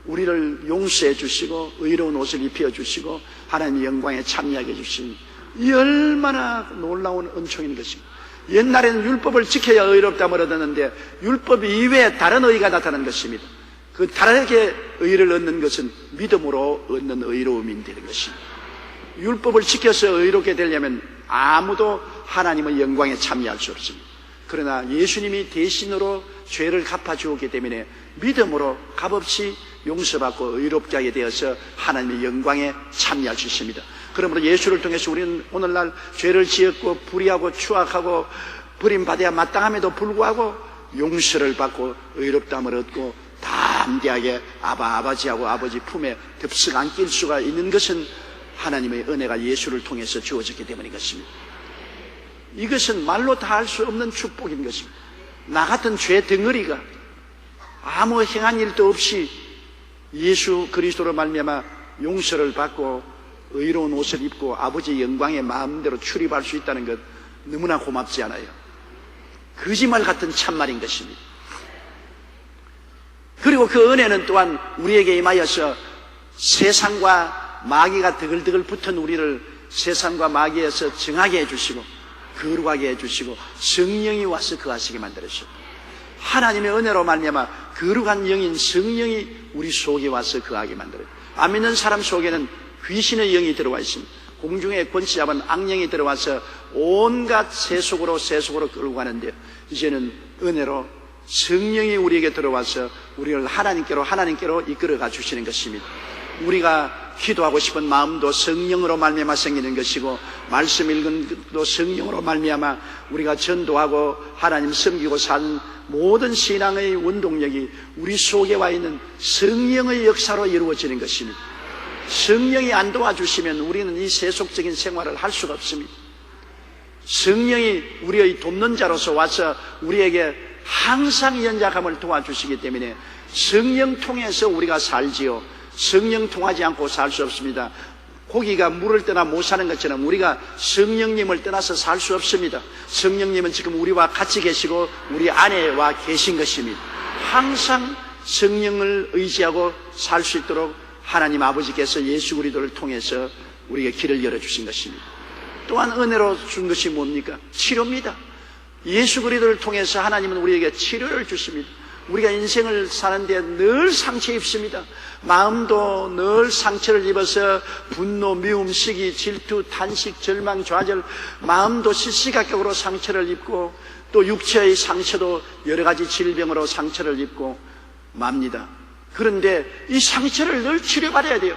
우리를 용서해 주시고 의로운 옷을 입혀 주시고 하나님의 영광에 참여하게 해주신 이 얼마나 놀라운 은총인 것입니다. 옛날에는 율법을 지켜야 의롭다을 얻었는데 율법 이외에 다른 의가 나타난 것입니다. 그 다르게 의를 얻는 것은 믿음으로 얻는 의로움이 되는 것입니다. 율법을 지켜서 의롭게 되려면 아무도 하나님의 영광에 참여할 수 없습니다. 그러나 예수님이 대신으로 죄를 갚아주었기 때문에 믿음으로 값없이 용서받고 의롭게 하게 되어서 하나님의 영광에 참여할 수 있습니다. 그러므로 예수를 통해서 우리는 오늘날 죄를 지었고 불의하고 추악하고 버림받아야 마땅함에도 불구하고 용서를 받고 의롭다함을 얻고 담대하게 아버지하고 아버지 품에 덥석 안길 수가 있는 것은 하나님의 은혜가 예수를 통해서 주어졌기 때문인 것입니다. 이것은 말로 다 할 수 없는 축복인 것입니다. 나 같은 죄 덩어리가 아무 행한 일도 없이 예수 그리스도로 말미암아 용서를 받고 의로운 옷을 입고 아버지의 영광에 마음대로 출입할 수 있다는 것 너무나 고맙지 않아요? 거짓말 같은 참말인 것입니다. 그리고 그 은혜는 또한 우리에게 임하여서 세상과 마귀가 드글드글 붙은 우리를 세상과 마귀에서 정하게 해주시고 거룩하게 해주시고 성령이 와서 거하시게 만들으시고 하나님의 은혜로 말미암아 거룩한 영인 성령이 우리 속에 와서 거하게 만들어요. 안 믿는 사람 속에는 귀신의 영이 들어와 있습니다. 공중에 권세 잡은 악령이 들어와서 온갖 세속으로 끌고 가는데요. 이제는 은혜로 성령이 우리에게 들어와서 우리를 하나님께로 이끌어가 주시는 것입니다. 우리가 기도하고 싶은 마음도 성령으로 말미암아 생기는 것이고 말씀 읽은 것도 성령으로 말미암아 우리가 전도하고 하나님 섬기고 산 모든 신앙의 원동력이 우리 속에 와 있는 성령의 역사로 이루어지는 것입니다. 성령이 안 도와주시면 우리는 이 세속적인 생활을 할 수가 없습니다. 성령이 우리의 돕는 자로서 와서 우리에게 항상 연약함을 도와주시기 때문에 성령 통해서 우리가 살지요. 성령 통하지 않고 살 수 없습니다. 고기가 물을 떠나 못 사는 것처럼 우리가 성령님을 떠나서 살 수 없습니다. 성령님은 지금 우리와 같이 계시고 우리 안에 와 계신 것입니다. 항상 성령을 의지하고 살 수 있도록 하나님 아버지께서 예수 그리스도를 통해서 우리에게 길을 열어주신 것입니다. 또한 은혜로 준 것이 뭡니까? 치료입니다. 예수 그리스도를 통해서 하나님은 우리에게 치료를 주십니다. 우리가 인생을 사는데 늘 상처 입습니다. 마음도 늘 상처를 입어서 분노, 미움, 시기, 질투, 탄식, 절망, 좌절, 마음도 시시각각으로 상처를 입고 또 육체의 상처도 여러 가지 질병으로 상처를 입고 맙니다. 그런데 이 상처를 늘 치료받아야 돼요.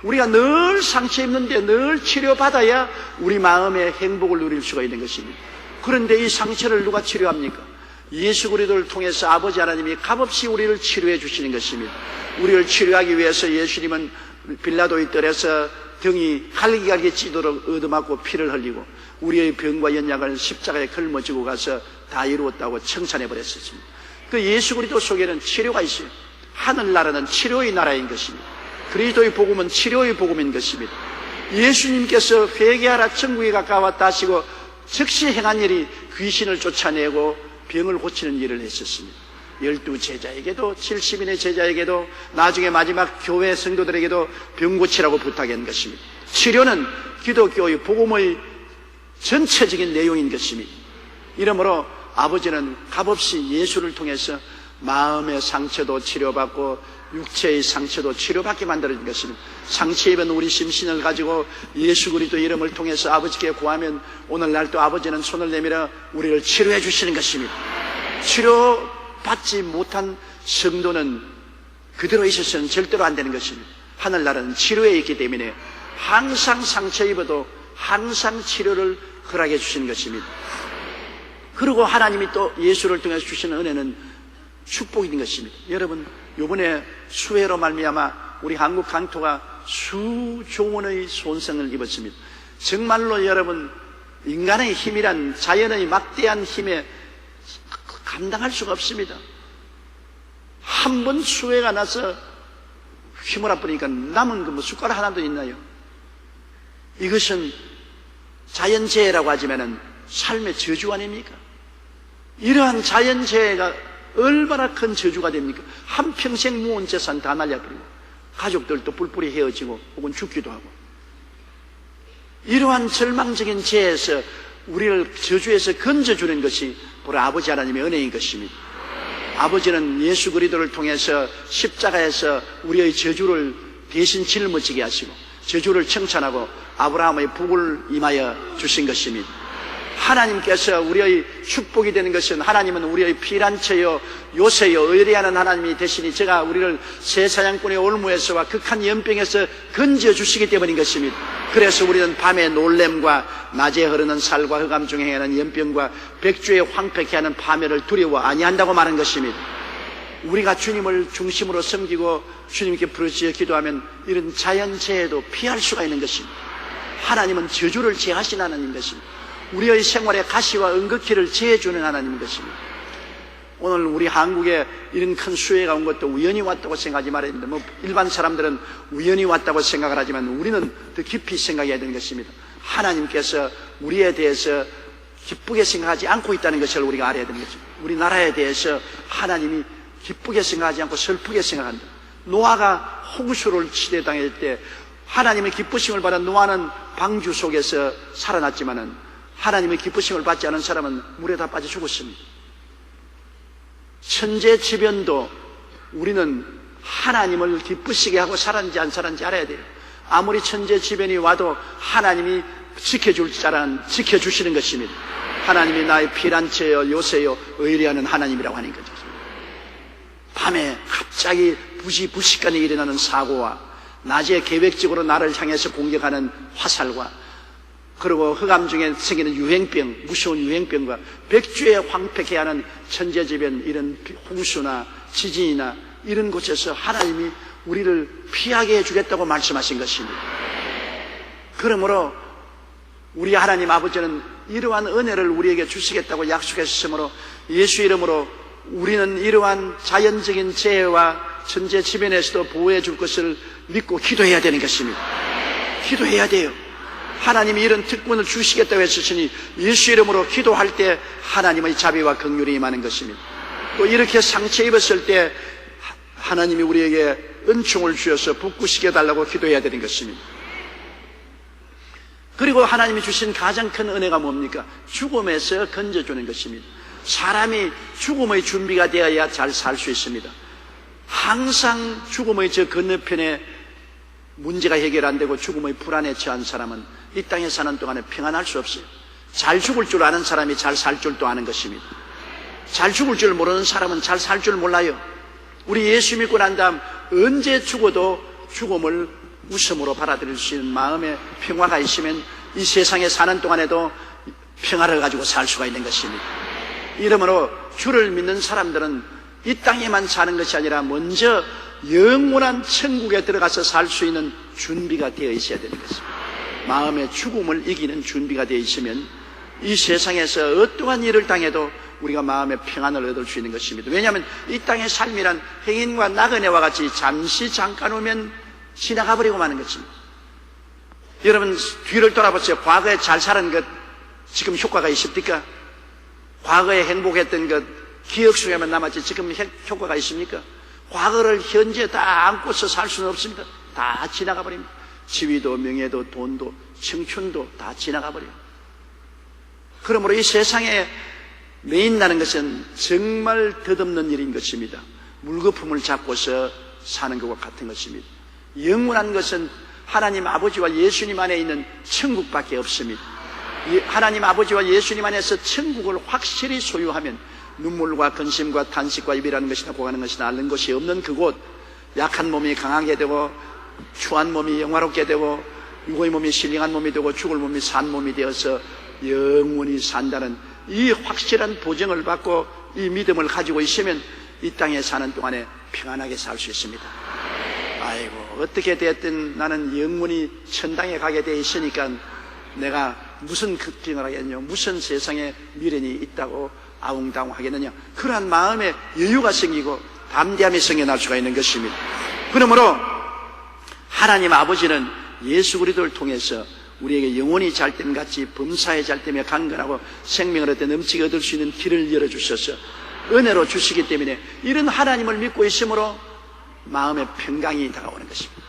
우리가 늘 상처 입는데 늘 치료받아야 우리 마음의 행복을 누릴 수가 있는 것입니다. 그런데 이 상처를 누가 치료합니까? 예수 그리스도를 통해서 아버지 하나님이 값없이 우리를 치료해 주시는 것입니다. 우리를 치료하기 위해서 예수님은 빌라도의 뜰에서 등이 갈기갈기 찌도록 얻어맞고 피를 흘리고 우리의 병과 연약을 십자가에 걸머지고 가서 다 이루었다고称찬해 버렸습니다. 그 예수 그리스도 속에는 치료가 있어요. 하늘나라는 치료의 나라인 것입니다. 그리스도의 복음은 치료의 복음인 것입니다. 예수님께서 회개하라 천국에 가까웠다 하시고 즉시 행한 일이 귀신을 쫓아내고 병을 고치는 일을 했었습니다. 12 제자에게도 70인의 제자에게도 나중에 마지막 교회 성도들에게도 병 고치라고 부탁한 것입니다. 치료는 기독교의 복음의 전체적인 내용인 것입니다. 이러므로 아버지는 값없이 예수를 통해서 마음의 상처도 치료받고 육체의 상처도 치료받게 만들어진 것입니다. 상처 입은 우리 심신을 가지고 예수 그리스도 이름을 통해서 아버지께 구하면 오늘날도 아버지는 손을 내밀어 우리를 치료해 주시는 것입니다. 치료받지 못한 성도는 그대로 있어서는 절대로 안 되는 것입니다. 하늘나라는 치료에 있기 때문에 항상 상처 입어도 항상 치료를 허락해 주시는 것입니다. 그리고 하나님이 또 예수를 통해서 주시는 은혜는 축복인 것입니다. 여러분, 이번에 수해로 말미암아 우리 한국 강토가 수조원의 손상을 입었습니다. 정말로 여러분, 인간의 힘이란 자연의 막대한 힘에 감당할 수가 없습니다. 한 번 수해가 나서 휘몰아 버리니까 남은 그 뭐 숟가락 하나도 있나요? 이것은 자연재해라고 하지만은 삶의 저주 아닙니까? 이러한 자연재해가 얼마나 큰 저주가 됩니까? 한평생 모은 재산 다 날려버리고 가족들도 뿔뿔이 헤어지고 혹은 죽기도 하고 이러한 절망적인 재해에서 우리를 저주에서 건져주는 것이 바로 아버지 하나님의 은혜인 것입니다. 아버지는 예수 그리스도를 통해서 십자가에서 우리의 저주를 대신 짊어지게 하시고 저주를 청산하고 아브라함의 복을 임하여 주신 것입니다. 하나님께서 우리의 축복이 되는 것은 하나님은 우리의 피난처요 요새요 의뢰하는 하나님이 되시니 제가 우리를 새사냥꾼의 올무에서와 극한 연병에서 건져주시기 때문인 것입니다. 그래서 우리는 밤의 놀램과 낮에 흐르는 살과 흑암 중에 행하는 연병과 백주에 황폐케 하는 파멸을 두려워 아니한다고 말한 것입니다. 우리가 주님을 중심으로 섬기고 주님께 부르짖어 기도하면 이런 자연재해도 피할 수가 있는 것입니다. 하나님은 저주를 제하신 하나님인 것입니다. 우리의 생활의 가시와 은극기를 제해주는 하나님인 것입니다. 오늘 우리 한국에 이런 큰 수해가 온 것도 우연히 왔다고 생각하지 말아야 됩니다. 일반 사람들은 우연히 왔다고 생각을 하지만 우리는 더 깊이 생각해야 되는 것입니다. 하나님께서 우리에 대해서 기쁘게 생각하지 않고 있다는 것을 우리가 알아야 되는 거죠. 우리나라에 대해서 하나님이 기쁘게 생각하지 않고 슬프게 생각한다. 노아가 홍수를 치대당할 때 하나님의 기쁘심을 받은 노아는 방주 속에서 살아났지만은 하나님의 기쁘심을 받지 않은 사람은 물에 다 빠져 죽었습니다. 천재지변도 우리는 하나님을 기쁘시게 하고 살았는지 안 살았는지 알아야 돼요. 아무리 천재지변이 와도 하나님이 지켜줄 자란 지켜주시는 것입니다. 하나님이 나의 피난처여 요새여 의리하는 하나님이라고 하는 거죠. 밤에 갑자기 부시간에 일어나는 사고와 낮에 계획적으로 나를 향해서 공격하는 화살과 그리고 흑암 중에 생기는 유행병, 무서운 유행병과 백주에 황폐케 하는 천재지변, 이런 홍수나 지진이나 이런 곳에서 하나님이 우리를 피하게 해주겠다고 말씀하신 것입니다. 그러므로 우리 하나님 아버지는 이러한 은혜를 우리에게 주시겠다고 약속했으므로 예수 이름으로 우리는 이러한 자연적인 재해와 천재지변에서도 보호해 줄 것을 믿고 기도해야 되는 것입니다. 기도해야 돼요. 하나님이 이런 특권을 주시겠다고 했으니 예수 이름으로 기도할 때 하나님의 자비와 긍휼이 임하는 것입니다. 또 이렇게 상처 입었을 때 하나님이 우리에게 은총을 주셔서 붓구시게 달라고 기도해야 되는 것입니다. 그리고 하나님이 주신 가장 큰 은혜가 뭡니까? 죽음에서 건져주는 것입니다. 사람이 죽음의 준비가 되어야 잘 살 수 있습니다. 항상 죽음의 저 건너편에 문제가 해결 안 되고 죽음의 불안에 처한 사람은 이 땅에 사는 동안에 평안할 수 없어요. 잘 죽을 줄 아는 사람이 잘 살 줄도 아는 것입니다. 잘 죽을 줄 모르는 사람은 잘 살 줄 몰라요. 우리 예수 믿고 난 다음 언제 죽어도 죽음을 웃음으로 받아들일 수 있는 마음의 평화가 있으면 이 세상에 사는 동안에도 평화를 가지고 살 수가 있는 것입니다. 이러므로 주를 믿는 사람들은 이 땅에만 사는 것이 아니라 먼저 영원한 천국에 들어가서 살 수 있는 준비가 되어 있어야 되는 것입니다. 마음의 죽음을 이기는 준비가 되어 있으면 이 세상에서 어떠한 일을 당해도 우리가 마음의 평안을 얻을 수 있는 것입니다. 왜냐하면 이 땅의 삶이란 행인과 나그네와 같이 잠시 잠깐 오면 지나가 버리고 마는 것입니다. 여러분 뒤를 돌아보세요. 과거에 잘 살은 것 지금 효과가 있습니까? 과거에 행복했던 것 기억 속에만 남았지 지금 효과가 있습니까? 과거를 현재 다 안고서 살 수는 없습니다. 다 지나가 버립니다. 지위도 명예도 돈도 청춘도 다 지나가 버려요. 그러므로 이 세상에 매인다는 것은 정말 덧없는 일인 것입니다. 물거품을 잡고서 사는 것과 같은 것입니다. 영원한 것은 하나님 아버지와 예수님 안에 있는 천국밖에 없습니다. 하나님 아버지와 예수님 안에서 천국을 확실히 소유하면 눈물과 근심과 탄식과 이별하는 것이나 고가는 것이나 앓는 것이 없는 그곳, 약한 몸이 강하게 되고 추한 몸이 영화롭게 되고 육의 몸이 신령한 몸이 되고 죽을 몸이 산 몸이 되어서 영원히 산다는 이 확실한 보증을 받고 이 믿음을 가지고 있으면 이 땅에 사는 동안에 평안하게 살 수 있습니다. 아이고 어떻게 됐든 나는 영원히 천당에 가게 돼 있으니까 내가 무슨 걱정을 하겠냐, 무슨 세상에 미련이 있다고 아웅다웅 하겠느냐, 그러한 마음에 여유가 생기고 담대함이 생겨날 수가 있는 것입니다. 그러므로 하나님 아버지는 예수 그리스도를 통해서 우리에게 영원히 잘됨 같이 범사에 잘됨에 강건하고 생명을 얻되 넘치게 얻을 수 있는 길을 열어주셔서 은혜로 주시기 때문에 이런 하나님을 믿고 있으므로 마음의 평강이 다가오는 것입니다.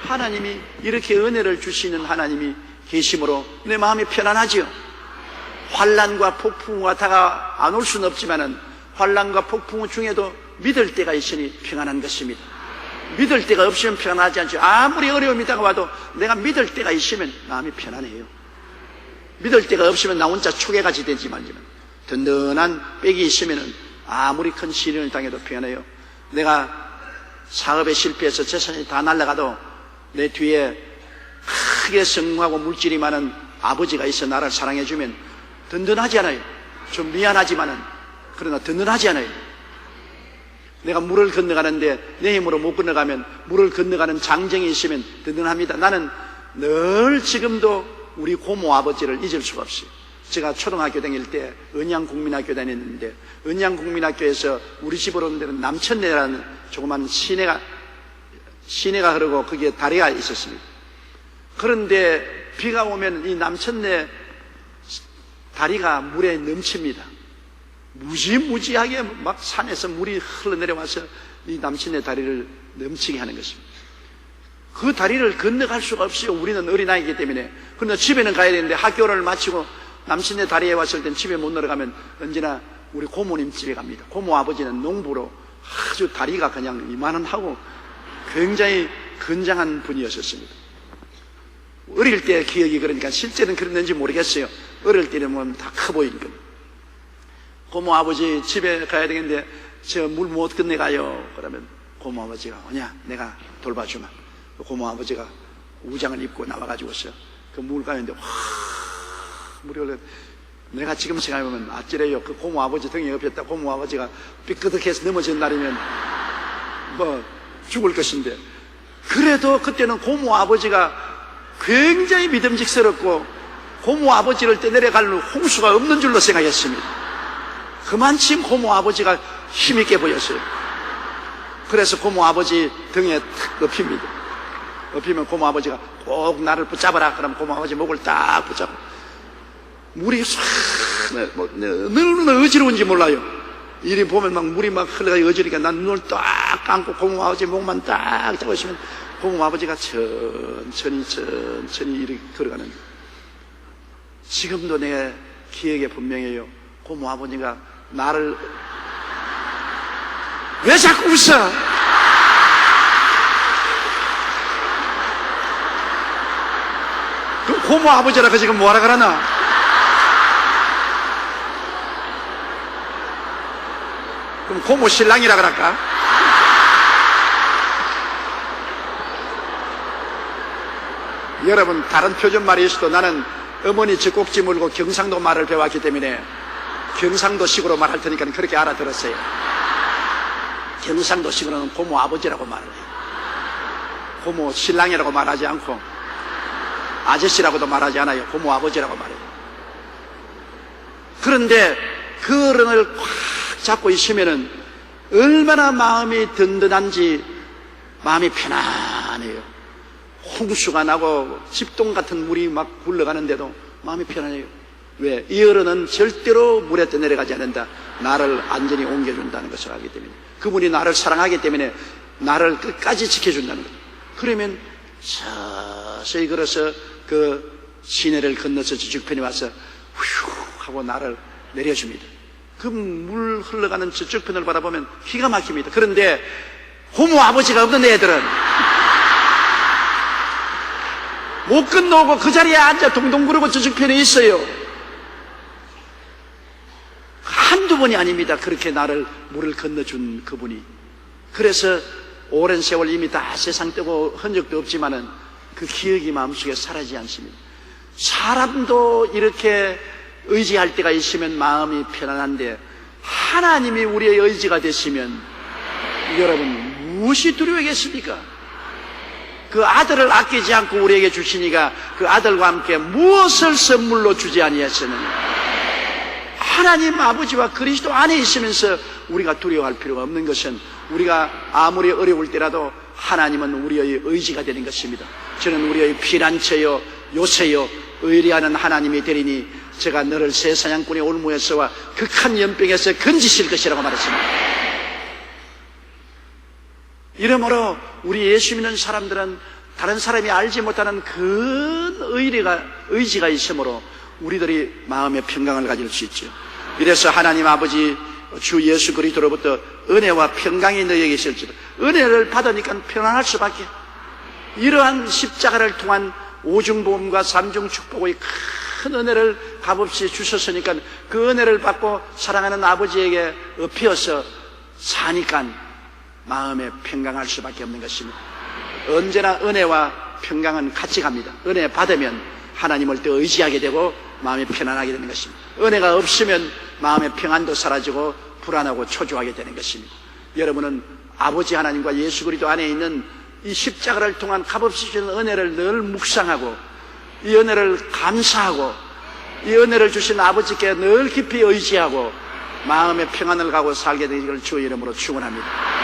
하나님이 이렇게 은혜를 주시는 하나님이 계심으로 내 마음이 편안하지요. 환난과 폭풍과 다가 안 올 수는 없지만은 환난과 폭풍 중에도 믿을 때가 있으니 평안한 것입니다. 믿을 때가 없으면 평안하지 않죠. 아무리 어려움이 다가와도 내가 믿을 때가 있으면 마음이 편안해요. 믿을 때가 없으면 나 혼자 초계같이 되지만 든든한 백이 있으면 아무리 큰 시련을 당해도 평안해요. 내가 사업에 실패해서 재산이 다 날아가도 내 뒤에 크게 성공하고 물질이 많은 아버지가 있어 나를 사랑해주면 든든하지 않아요. 좀 미안하지만은 그러나 든든하지 않아요. 내가 물을 건너가는데 내 힘으로 못 건너가면 물을 건너가는 장정이 있으면 든든합니다. 나는 늘 지금도 우리 고모 아버지를 잊을 수가 없어요. 제가 초등학교 다닐 때 은양국민학교 다녔는데, 은양국민학교에서 우리 집으로 오는 데는 남천내라는 조그만 시내가 흐르고 거기에 다리가 있었습니다. 그런데 비가 오면 이 남천내 다리가 물에 넘칩니다. 무지무지하게 막 산에서 물이 흘러내려와서 이 남천내 다리를 넘치게 하는 것입니다. 그 다리를 건너갈 수가 없어요. 우리는 어린아이이기 때문에. 그러나 집에는 가야 되는데, 학교를 마치고 남천내 다리에 왔을 땐 집에 못 내려가면 언제나 우리 고모님 집에 갑니다. 고모 아버지는 농부로 아주 다리가 그냥 이만하고 굉장히 건장한 분이었습니다. 어릴 때 기억이, 그러니까 실제는 그랬는지 모르겠어요. 어릴 때는 보면 다 커 보이니까. 고모 아버지 집에 가야 되겠는데 저 물 못 건네가요. 그러면 고모 아버지가 뭐냐, 내가 돌봐주마. 고모 아버지가 우장을 입고 나와가지고서 그 물 가는데 물이 흘러. 내가 지금 생각해보면 아찔해요. 그 고모 아버지 등에 옆에다 고모 아버지가 삐끄덕해서 넘어진 날이면 뭐 죽을 것인데, 그래도 그때는 고모 아버지가 굉장히 믿음직스럽고 고모 아버지를 떠내려갈 홍수가 없는 줄로 생각했습니다. 그만큼 고모 아버지가 힘있게 보였어요. 그래서 고모 아버지 등에 탁 엎힙니다. 엎히면 고모 아버지가 꼭 나를 붙잡아라. 그러면 고모 아버지 목을 딱 붙잡아. 물이 싹, 얼마나 어지러운지 몰라요. 이리 보면 막 물이 막 흘러가고 어지러니까 난 눈을 딱 감고 고모 아버지 목만 딱 잡고 있으면 고모 아버지가 천천히 이렇게 걸어가는. 지금도 내 기억에 분명해요. 고모 아버지가 나를, 왜 자꾸 웃어? 그 고모 아버지라고 지금 뭐하라 그러나? 그럼 고모 신랑이라 그럴까? 여러분, 다른 표준 말이 있어도 나는 어머니 젖꼭지 물고 경상도 말을 배웠기 때문에 경상도식으로 말할 테니까 그렇게 알아들었어요. 경상도식으로는 고모 아버지라고 말을 해요. 고모 신랑이라고 말하지 않고 아저씨라고도 말하지 않아요. 고모 아버지라고 말해요. 그런데 그 어른을 꽉 잡고 있으면은 얼마나 마음이 든든한지, 마음이 편안해요. 홍수가 나고 집동 같은 물이 막 굴러가는데도 마음이 편안해요. 왜? 이 어른은 절대로 물에 떠내려가지 않는다. 나를 안전히 옮겨준다는 것을 알기 때문에. 그분이 나를 사랑하기 때문에 나를 끝까지 지켜준다는 것. 그러면 서서히 걸어서 그 시내를 건너서 저쪽편에 와서 휴 하고 나를 내려줍니다. 그 물 흘러가는 저쪽편을 바라보면 기가 막힙니다. 그런데 고모 아버지가 없는 애들은 못 건너오고 그 자리에 앉아 동동 구르고 저쪽편에 있어요. 한두 번이 아닙니다. 그렇게 나를 물을 건너준 그분이. 그래서 오랜 세월 이미 다 세상 뜨고 흔적도 없지만은 그 기억이 마음속에 사라지지 않습니다. 사람도 이렇게 의지할 때가 있으면 마음이 편안한데, 하나님이 우리의 의지가 되시면 여러분 무엇이 두려워겠습니까? 그 아들을 아끼지 않고 우리에게 주시니까 그 아들과 함께 무엇을 선물로 주지 아니하셨느냐. 하나님 아버지와 그리스도 안에 있으면서 우리가 두려워할 필요가 없는 것은, 우리가 아무리 어려울 때라도 하나님은 우리의 의지가 되는 것입니다. 저는 우리의 피난처요 요새요 의리하는 하나님이 되리니 제가 너를 새 사냥꾼의 올무에서와 극한 연병에서 건지실 것이라고 말했습니다. 이러므로 우리 예수 믿는 사람들은 다른 사람이 알지 못하는 큰 의지가 있으므로 우리들이 마음의 평강을 가질 수 있죠. 이래서 하나님 아버지 주 예수 그리스도로부터 은혜와 평강이 너희에게 있을지도, 은혜를 받으니까 편안할 수밖에. 이러한 십자가를 통한 오중보험과 삼중 축복의 큰 은혜를 값없이 주셨으니까 그 은혜를 받고 사랑하는 아버지에게 엎혀서 사니까 마음에 평강할 수밖에 없는 것입니다. 언제나 은혜와 평강은 같이 갑니다. 은혜 받으면 하나님을 더 의지하게 되고 마음이 편안하게 되는 것입니다. 은혜가 없으면 마음의 평안도 사라지고 불안하고 초조하게 되는 것입니다. 여러분은 아버지 하나님과 예수 그리스도 안에 있는 이 십자가를 통한 값없이 주는 은혜를 늘 묵상하고 이 은혜를 감사하고 이 은혜를 주신 아버지께 늘 깊이 의지하고 마음의 평안을 가고 살게 되기를 주의 이름으로 축원합니다.